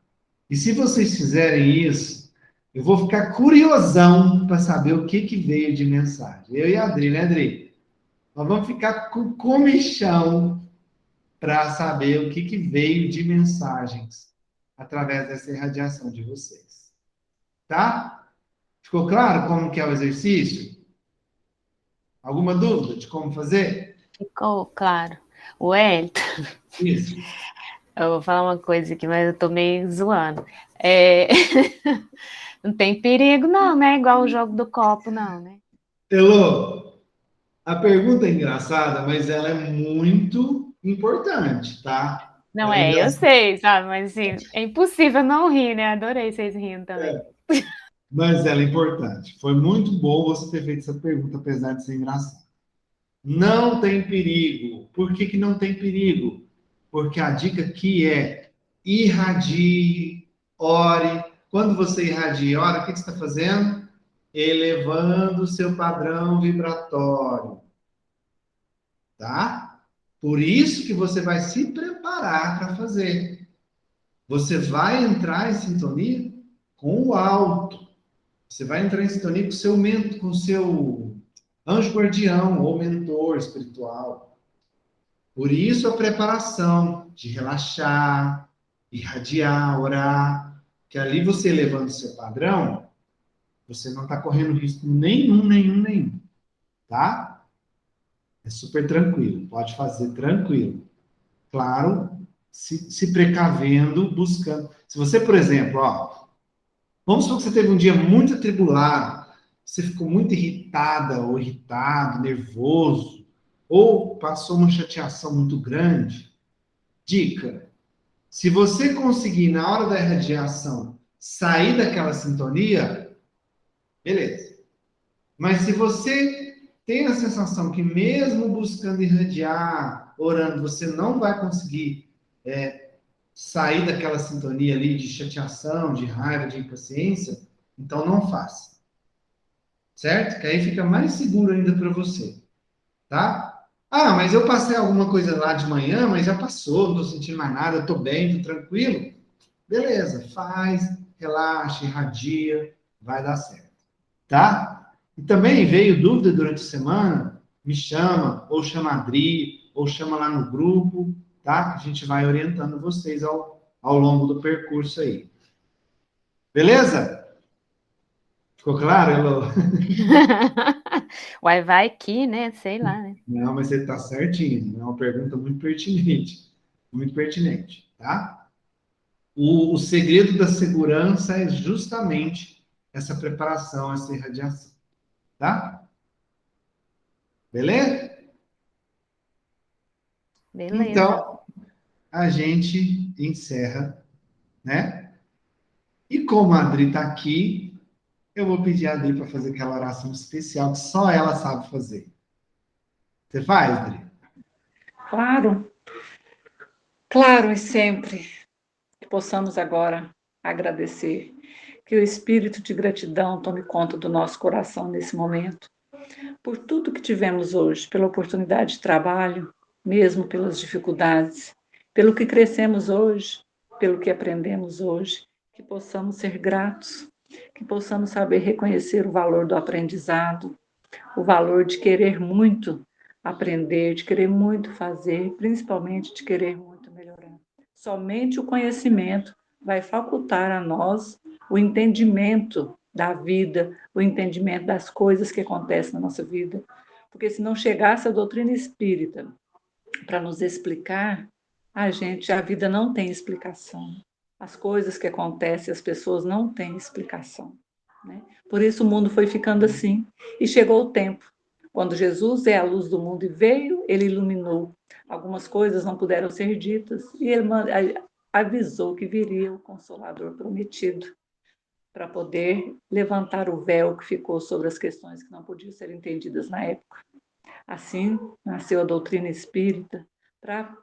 S1: E se vocês fizerem isso, eu vou ficar curiosão para saber o que veio de mensagem. Eu e a Adri, né, Adri? Nós vamos ficar com comichão para saber o que veio de mensagens através dessa irradiação de vocês. Tá? Ficou claro como que é o exercício? Alguma dúvida de como fazer?
S4: Ficou claro. O Wellington,
S1: Isso.
S4: eu vou falar uma coisa aqui, mas eu tô meio zoando. Não tem perigo, não, né? Igual o jogo do copo, não, né?
S1: Elô, a pergunta é engraçada, mas ela é muito importante, tá?
S4: Não
S1: Ela é
S4: eu
S1: engraçada,
S4: sei, sabe? Mas assim, é impossível não rir, né? Adorei vocês rindo também.
S1: mas ela é importante. Foi muito bom você ter feito essa pergunta, apesar de ser engraçada. Não tem perigo. Por que não tem perigo? Porque a dica aqui é irradie, ore. Quando você irradia e ora, o que você está fazendo? Elevando o seu padrão vibratório. Tá? Por isso que você vai se preparar para fazer. Você vai entrar em sintonia com o alto. Você vai entrar em sintonia com o seu anjo guardião ou mentor espiritual. Por isso a preparação de relaxar, irradiar, orar, que ali você elevando o seu padrão, você não está correndo risco nenhum, tá? É super tranquilo, pode fazer tranquilo. Claro, se precavendo, buscando. Se você, por exemplo, vamos supor que você teve um dia muito atribulado, você ficou muito irritada ou irritado, nervoso, ou passou uma chateação muito grande. Dica: se você conseguir, na hora da irradiação, sair daquela sintonia, beleza. Mas se você tem a sensação que mesmo buscando irradiar, orando, você não vai conseguir sair daquela sintonia ali de chateação, de raiva, de impaciência, então não faça. Certo? Que aí fica mais seguro ainda para você. Tá? Mas eu passei alguma coisa lá de manhã, mas já passou, não estou sentindo mais nada, estou bem, estou tranquilo. Beleza, faz, relaxa, irradia, vai dar certo. Tá? E também veio dúvida durante a semana, me chama, ou chama a Adri, ou chama lá no grupo, tá? A gente vai orientando vocês ao longo do percurso aí. Beleza? Ficou claro, Elô?
S4: Uai, vai que, né? Sei lá, né?
S1: Não, mas você está certinho. É uma pergunta muito pertinente. Muito pertinente, tá? O segredo da segurança é justamente essa preparação, essa irradiação. Tá? Beleza?
S4: Beleza.
S1: Então, a gente encerra, né? E como a Adri está aqui, eu vou pedir a Adri para fazer aquela oração especial que só ela sabe fazer. Você faz, Adri?
S5: Claro, claro e sempre que possamos agora agradecer, que o espírito de gratidão tome conta do nosso coração nesse momento, por tudo que tivemos hoje, pela oportunidade de trabalho, mesmo pelas dificuldades, pelo que crescemos hoje, pelo que aprendemos hoje, que possamos ser gratos, que possamos saber reconhecer o valor do aprendizado, o valor de querer muito aprender, de querer muito fazer, principalmente de querer muito melhorar. Somente o conhecimento vai facultar a nós o entendimento da vida, o entendimento das coisas que acontecem na nossa vida. Porque se não chegasse a doutrina espírita para nos explicar a vida não tem explicação. As coisas que acontecem, as pessoas não têm explicação, né? Por isso o mundo foi ficando assim. E chegou o tempo. Quando Jesus é a luz do mundo e veio, ele iluminou. Algumas coisas não puderam ser ditas e ele avisou que viria o Consolador prometido para poder levantar o véu que ficou sobre as questões que não podiam ser entendidas na época. Assim, nasceu a doutrina espírita para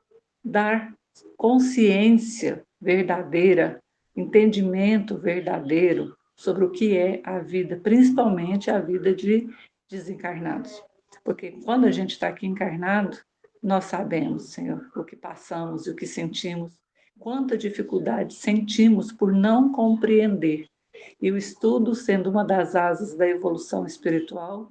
S5: dar consciência verdadeira, entendimento verdadeiro sobre o que é a vida, principalmente a vida de desencarnados. Porque quando a gente está aqui encarnado, nós sabemos, Senhor, o que passamos e o que sentimos, quanta dificuldade sentimos por não compreender. E o estudo, sendo uma das asas da evolução espiritual,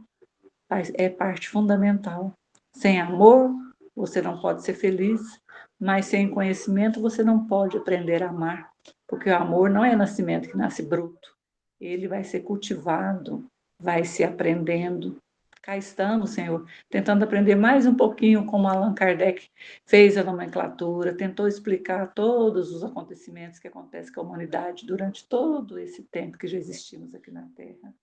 S5: é parte fundamental. Sem amor, você não pode ser feliz, mas sem conhecimento, você não pode aprender a amar, porque o amor não é nascimento que nasce bruto. Ele vai ser cultivado, vai se aprendendo. Cá estamos, Senhor, tentando aprender mais um pouquinho como Allan Kardec fez a nomenclatura, tentou explicar todos os acontecimentos que acontecem com a humanidade durante todo esse tempo que já existimos aqui na Terra.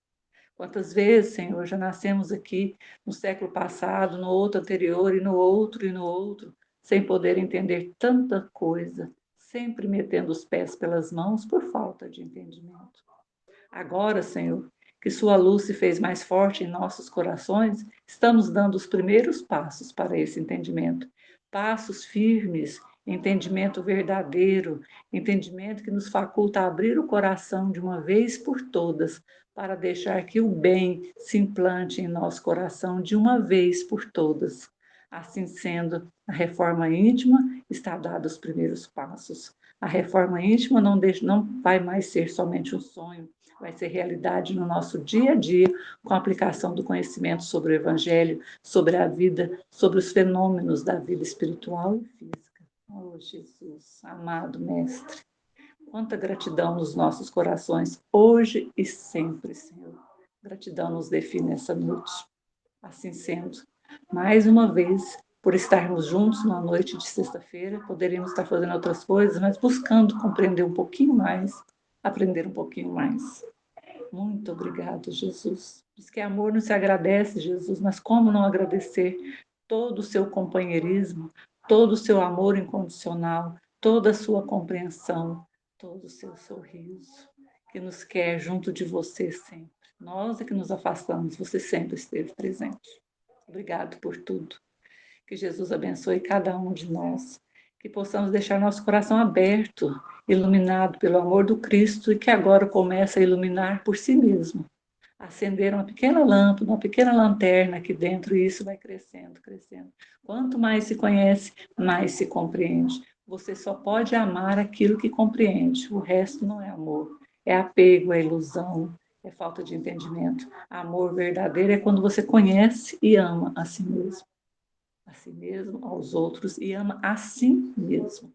S5: Quantas vezes, Senhor, já nascemos aqui no século passado, no outro anterior, e no outro, sem poder entender tanta coisa, sempre metendo os pés pelas mãos por falta de entendimento. Agora, Senhor, que sua luz se fez mais forte em nossos corações, estamos dando os primeiros passos para esse entendimento. Passos firmes, entendimento verdadeiro, entendimento que nos faculta abrir o coração de uma vez por todas, para deixar que o bem se implante em nosso coração de uma vez por todas. Assim sendo, a reforma íntima está dada os primeiros passos. A reforma íntima não vai mais ser somente um sonho, vai ser realidade no nosso dia a dia, com a aplicação do conhecimento sobre o Evangelho, sobre a vida, sobre os fenômenos da vida espiritual e física. Oh, Jesus, amado Mestre, quanta gratidão nos nossos corações, hoje e sempre, Senhor. Gratidão nos define essa noite. Assim sendo, mais uma vez, por estarmos juntos numa noite de sexta-feira, poderíamos estar fazendo outras coisas, mas buscando compreender um pouquinho mais, aprender um pouquinho mais. Muito obrigado, Jesus. Diz que amor não se agradece, Jesus, mas como não agradecer todo o seu companheirismo, todo o seu amor incondicional, toda a sua compreensão, todo o seu sorriso, que nos quer junto de você sempre. Nós é que nos afastamos, você sempre esteve presente. Obrigado por tudo. Que Jesus abençoe cada um de nós, que possamos deixar nosso coração aberto, iluminado pelo amor do Cristo e que agora começa a iluminar por si mesmo. Acender uma pequena lâmpada, uma pequena lanterna aqui dentro e isso vai crescendo, crescendo. Quanto mais se conhece, mais se compreende. Você só pode amar aquilo que compreende, o resto não é amor. É apego, é ilusão, é falta de entendimento. Amor verdadeiro é quando você conhece e ama a si mesmo. A si mesmo, aos outros e ama a si mesmo.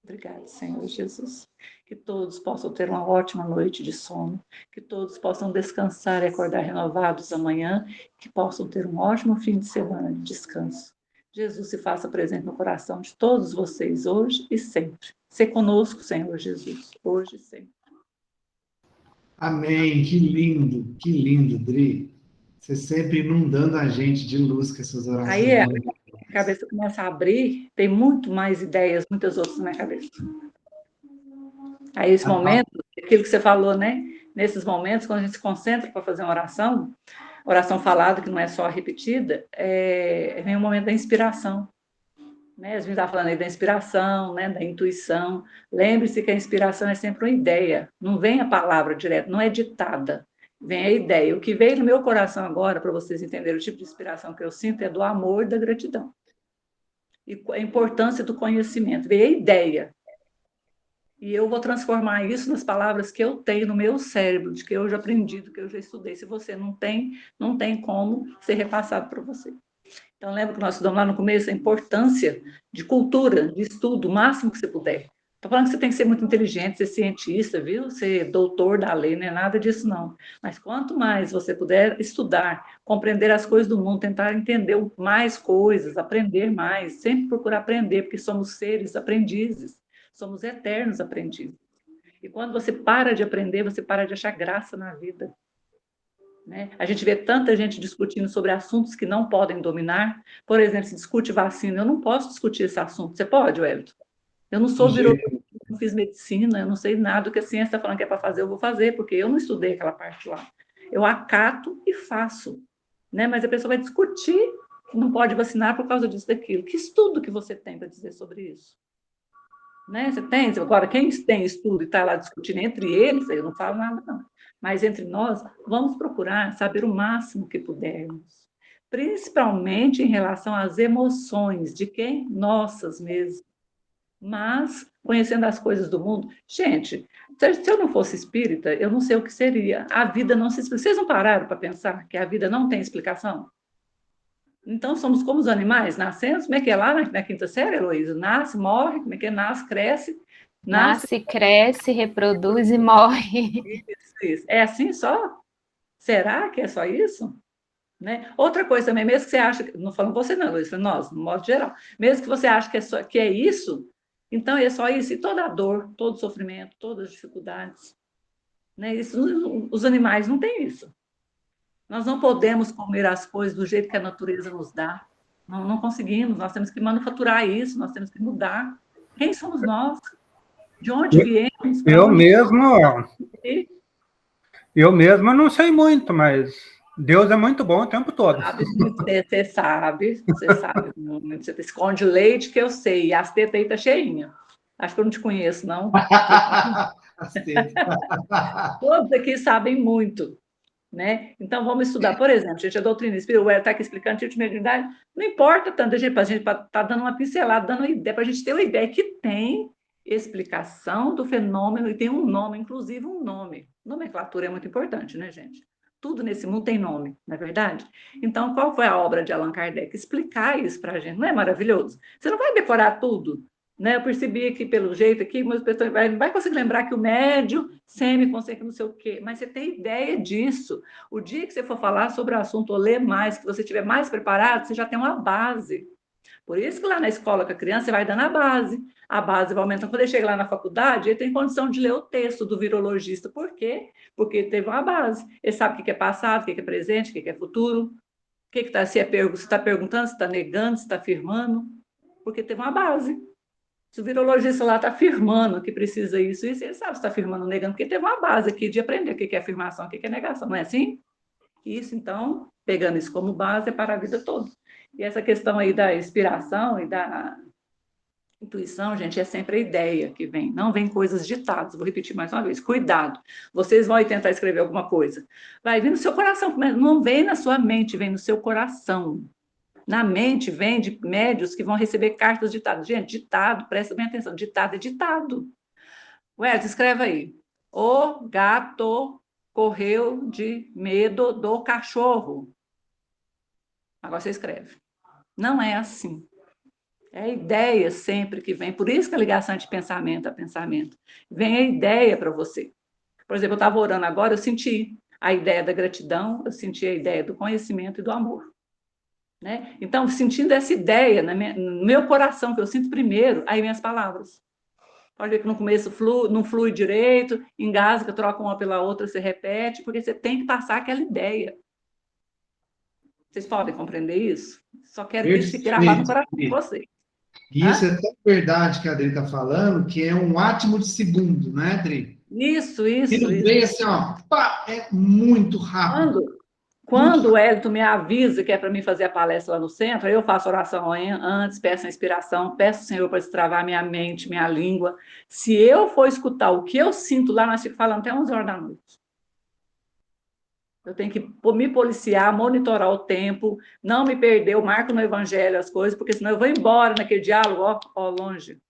S5: Obrigado, Senhor Jesus. Que todos possam ter uma ótima noite de sono, que todos possam descansar e acordar renovados amanhã, que possam ter um ótimo fim de semana de descanso. Jesus se faça presente no coração de todos vocês hoje e sempre. Se conosco, Senhor Jesus, hoje e sempre.
S1: Amém. Que lindo, Dri. Você sempre inundando a gente de luz com essas orações.
S5: Aí a cabeça começa a abrir, tem muito mais ideias, muitas outras na minha cabeça. Aí esse momento, aquilo que você falou, né? Nesses momentos, quando a gente se concentra para fazer uma oração falada, que não é só repetida, vem o momento da inspiração. Né? A gente está falando aí da inspiração, né? Da intuição. Lembre-se que a inspiração é sempre uma ideia, não vem a palavra direto, não é ditada, vem a ideia. O que veio no meu coração agora, para vocês entenderem o tipo de inspiração que eu sinto, é do amor e da gratidão. E a importância do conhecimento, veio a ideia. E eu vou transformar isso nas palavras que eu tenho no meu cérebro, de que eu já aprendi, do que eu já estudei. Se você não tem como ser repassado para você. Então, lembra que nós estudamos lá no começo a importância de cultura, de estudo, o máximo que você puder. Estou falando que você tem que ser muito inteligente, ser cientista, viu? Ser doutor da lei, não é nada disso, não. Mas quanto mais você puder estudar, compreender as coisas do mundo, tentar entender mais coisas, aprender mais, sempre procurar aprender, porque somos seres aprendizes, somos eternos aprendizes. E quando você para de aprender, você para de achar graça na vida. Né? A gente vê tanta gente discutindo sobre assuntos que não podem dominar. Por exemplo, se discute vacina, eu não posso discutir esse assunto. Você pode, Wellington? Eu não sou virologista, não fiz medicina, eu não sei nada do que a ciência está falando que é para fazer, eu vou fazer, porque eu não estudei aquela parte lá. Eu acato e faço. Né? Mas a pessoa vai discutir que não pode vacinar por causa disso, daquilo. Que estudo que você tem para dizer sobre isso? Né? Você tem? Agora, quem tem estudo e está lá discutindo entre eles, eu não falo nada, não. Mas entre nós, vamos procurar saber o máximo que pudermos. Principalmente em relação às emoções de quem? Nossas mesmo. Mas, conhecendo as coisas do mundo, gente, se eu não fosse espírita, eu não sei o que seria. A vida não se explica. Vocês não pararam para pensar que a vida não tem explicação? Então, somos como os animais, nascemos, como é que é lá na quinta série, Heloísa? Nasce, morre, como é que é? Nasce, cresce,
S4: Nasce, cresce, reproduz e morre.
S5: Isso. É assim só? Será que é só isso? Né? Outra coisa também, mesmo que você ache, não falando você não, Luiz, nós, no modo geral, mesmo que você ache que é isso, então é só isso, e toda a dor, todo o sofrimento, todas as dificuldades. Né? Isso, os animais não têm isso. Nós não podemos comer as coisas do jeito que a natureza nos dá. Não conseguimos, nós temos que manufaturar isso, nós temos que mudar. Quem somos nós? De onde viemos?
S2: Eu
S5: onde
S2: mesmo,
S5: viemos?
S2: eu mesmo não sei muito, mas Deus é muito bom o tempo todo.
S5: Você sabe muito. Você esconde leite que eu sei, e as tetas aí tá cheinha. Acho que eu não te conheço, não. Todos aqui sabem muito. Né? Então, vamos estudar. Por exemplo, gente, a doutrina espírita, o está aqui explicando, tipo de mediunidade, não importa tanto, para a gente tá dando uma pincelada, dando uma ideia, para a gente ter uma ideia que tem explicação do fenômeno e tem um nome, inclusive um nome. Nomenclatura é muito importante, né, gente? Tudo nesse mundo tem nome, não é verdade? Então, qual foi a obra de Allan Kardec? Explicar isso para a gente. Não é maravilhoso? Você não vai decorar tudo. Né? Eu percebi aqui pelo jeito aqui, mas pessoas não vai conseguir lembrar que o médio semi-consciente, não sei o quê, mas você tem ideia disso. O dia que você for falar sobre o assunto ou ler mais, que você estiver mais preparado, você já tem uma base. Por isso que lá na escola com a criança, você vai dando a base vai aumentando. Quando ele chega lá na faculdade, ele tem condição de ler o texto do virologista. Por quê? Porque ele teve uma base. Ele sabe o que é passado, o que é presente, o que é futuro, o que está, se está perguntando, se está negando, se está afirmando, porque teve uma base. Se o virologista lá está afirmando que precisa isso, ele sabe se está afirmando ou negando, porque teve uma base aqui de aprender o que é afirmação, o que é negação, não é assim? Isso, então, pegando isso como base, é para a vida toda. E essa questão aí da inspiração e da intuição, gente, é sempre a ideia que vem, não vem coisas ditadas. Vou repetir mais uma vez, cuidado. Vocês vão tentar escrever alguma coisa. Vai vir no seu coração, não vem na sua mente, vem no seu coração. Na mente vem de médios que vão receber cartas ditadas. Gente, ditado, presta bem atenção, ditado é ditado. Wes, escreve aí. O gato correu de medo do cachorro. Agora você escreve. Não é assim. É a ideia sempre que vem. Por isso que a ligação de pensamento a pensamento. Vem a ideia para você. Por exemplo, eu estava orando agora, eu senti a ideia da gratidão, eu senti a ideia do conhecimento e do amor. Né? Então, sentindo essa ideia no meu coração, que eu sinto primeiro, aí minhas palavras. Pode ver que no começo não flui direito, engasga, troca uma pela outra, você repete, porque você tem que passar aquela ideia. Vocês podem compreender isso? Só quero que isso fique gravado no coração de vocês.
S1: Isso é tão verdade que a Adri está falando, que é um átimo de segundo, né, Adri?
S5: Isso.
S1: Veio assim, ó, pá, é muito rápido.
S5: Quando o Hélito me avisa que é para mim fazer a palestra lá no centro, eu faço oração antes, peço a inspiração, peço ao Senhor para destravar minha mente, minha língua. Se eu for escutar o que eu sinto lá, nós ficamos falando até 11 horas da noite. Eu tenho que me policiar, monitorar o tempo, não me perder, eu marco no evangelho as coisas, porque senão eu vou embora naquele diálogo, ó longe.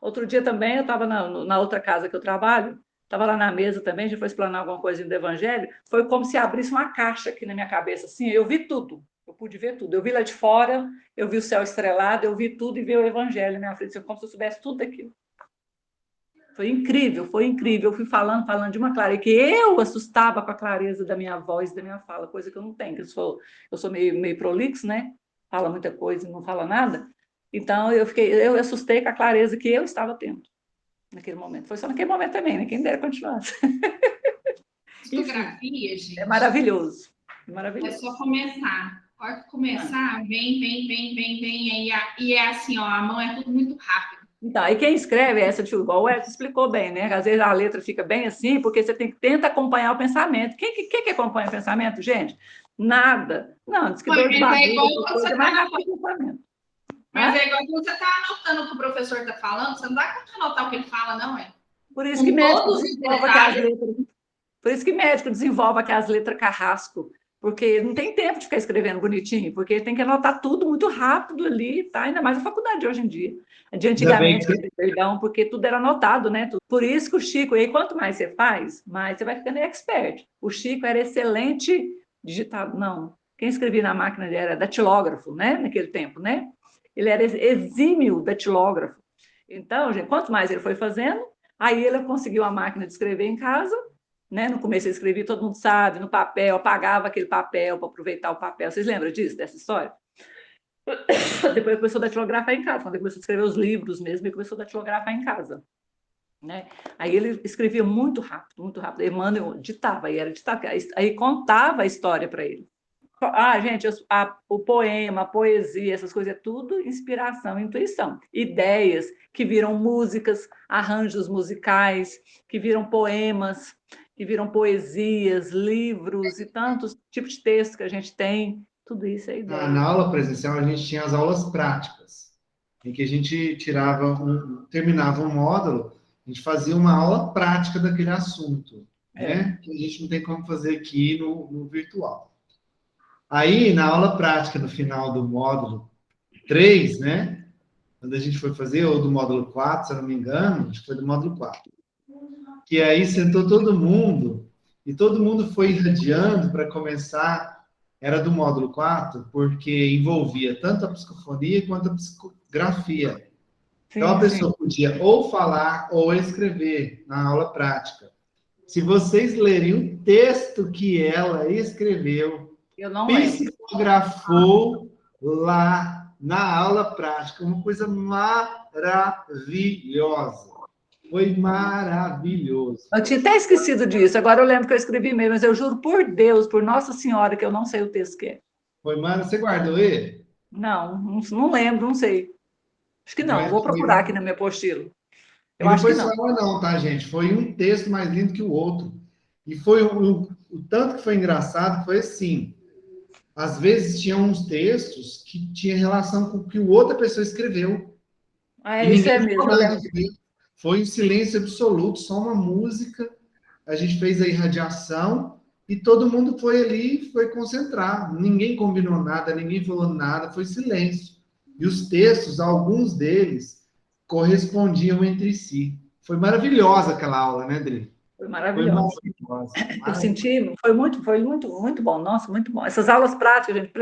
S5: Outro dia também, eu estava na outra casa que eu trabalho, estava lá na mesa também, já foi explanar alguma coisa do evangelho, foi como se abrisse uma caixa aqui na minha cabeça, assim, eu vi tudo, eu pude ver tudo. Eu vi lá de fora, eu vi o céu estrelado, eu vi tudo e vi o evangelho na minha frente, como se eu soubesse tudo daquilo. Foi incrível, foi incrível. Eu fui falando de uma clareza, que eu assustava com a clareza da minha voz, da minha fala, coisa que eu não tenho, que eu sou meio prolixo, né? Fala muita coisa e não fala nada. Então, eu assustei com a clareza que eu estava tendo naquele momento. Foi só naquele momento também, né? Quem dera continuar.
S7: Fotografia, gente.
S5: É maravilhoso. É
S7: É
S5: maravilhoso.
S7: só começar. A hora que começar, vem, e é assim, ó, a mão é tudo muito rápido.
S5: Então, e quem escreve essa, tipo, igual o Edson explicou bem, né? Às vezes a letra fica bem assim, porque você tenta acompanhar o pensamento. Quem que acompanha o pensamento, gente? Nada. Não, diz que dor de
S7: Mas é
S5: barriga,
S7: igual
S5: essas
S7: quando
S5: coisas,
S7: você
S5: mas
S7: tá,
S5: nada com o pensamento.
S7: mas é igual quando você está anotando o que o professor está falando, você não dá conta de anotar o que ele fala, não é?
S5: Por isso
S7: Com
S5: que médico
S7: todos os
S5: desenvolve aquelas
S7: detalhes.
S5: letras. Por isso que médico desenvolve aquelas letras carrasco, porque não tem tempo de ficar escrevendo bonitinho, porque tem que anotar tudo muito rápido ali, tá? Ainda mais na faculdade de hoje em dia. De
S1: Ainda bem
S5: antigamente,
S1: que
S5: perdão, porque tudo era anotado, né? Por isso que o Chico, e aí quanto mais você faz, mais você vai ficando expert. O Chico era excelente digitado, não. Quem escrevia na máquina era datilógrafo, né? Naquele tempo, né? Ele era exímio datilógrafo. Então, gente, quanto mais ele foi fazendo, aí ele conseguiu a máquina de escrever em casa, né? No começo ele escrevia, todo mundo sabe, no papel, apagava aquele papel para aproveitar o papel. Vocês lembram disso, dessa história? Depois ele começou a datilografar em casa. Quando ele começou a escrever os livros mesmo, ele começou a datilografar em casa. Né? Aí ele escrevia muito rápido, muito rápido. Emmanuel ditava, aí era ditado, aí contava a história para ele. Ah, gente, o poema, a poesia, essas coisas, é tudo inspiração, intuição. Ideias que viram músicas, arranjos musicais, que viram poemas, que viram poesias, livros e tantos tipos de textos que a gente tem. Tudo isso é ideia.
S1: na aula presencial a gente tinha as aulas práticas, em que a gente terminava um módulo, a gente fazia uma aula prática daquele assunto, né? Que a gente não tem como fazer aqui no virtual. Aí, na aula prática, no final do módulo 3, né? Quando a gente foi fazer, ou do módulo 4, se eu não me engano, acho que foi do módulo 4. Que aí sentou todo mundo, e todo mundo foi irradiando para começar, era do módulo 4, porque envolvia tanto a psicofonia quanto a psicografia. Então, a pessoa podia ou falar ou escrever na aula prática. Se vocês lerem o texto que ela escreveu,
S5: eu não lembro.
S1: psicografou lá na aula prática, uma coisa maravilhosa. Foi maravilhoso.
S5: Eu tinha até esquecido disso, agora eu lembro que eu escrevi mesmo, mas eu juro por Deus, por Nossa Senhora, que eu não sei o texto que é.
S1: Foi maravilhoso. Você guardou ele?
S5: Não lembro, não sei. Acho que não, vou procurar aqui na minha apostila. Eu
S1: E não
S5: acho que
S1: foi
S5: não.
S1: só ela não, tá, gente? Foi um texto mais lindo que o outro. E foi o tanto que foi engraçado, foi assim. Às vezes tinha uns textos que tinha relação com o que outra pessoa escreveu. E
S5: Isso é
S1: ninguém
S5: mesmo,
S1: falou
S5: eu
S1: nada. Foi um silêncio absoluto, só uma música. A gente fez a irradiação e todo mundo foi ali, foi concentrar. Ninguém combinou nada, ninguém falou nada, foi silêncio. E os textos, alguns deles, correspondiam entre si. Foi maravilhosa aquela aula, né, Dri?
S5: Foi
S1: Foi
S5: maravilhoso.
S1: maravilhosa.
S5: Eu senti, foi muito bom. Nossa, muito bom. Essas aulas práticas, gente,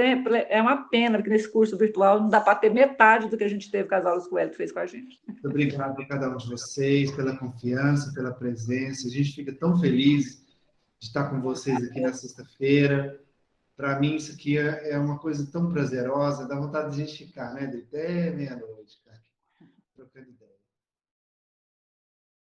S5: é uma pena, porque nesse curso virtual não dá para ter metade do que a gente teve com as aulas que o Hélio fez com a gente.
S1: Muito obrigado a cada um de vocês pela confiança, pela presença. A gente fica tão feliz de estar com vocês aqui na sexta-feira. Para mim, isso aqui é uma coisa tão prazerosa, dá vontade de a gente ficar, né? De até meia-noite, cara, trocando ideia.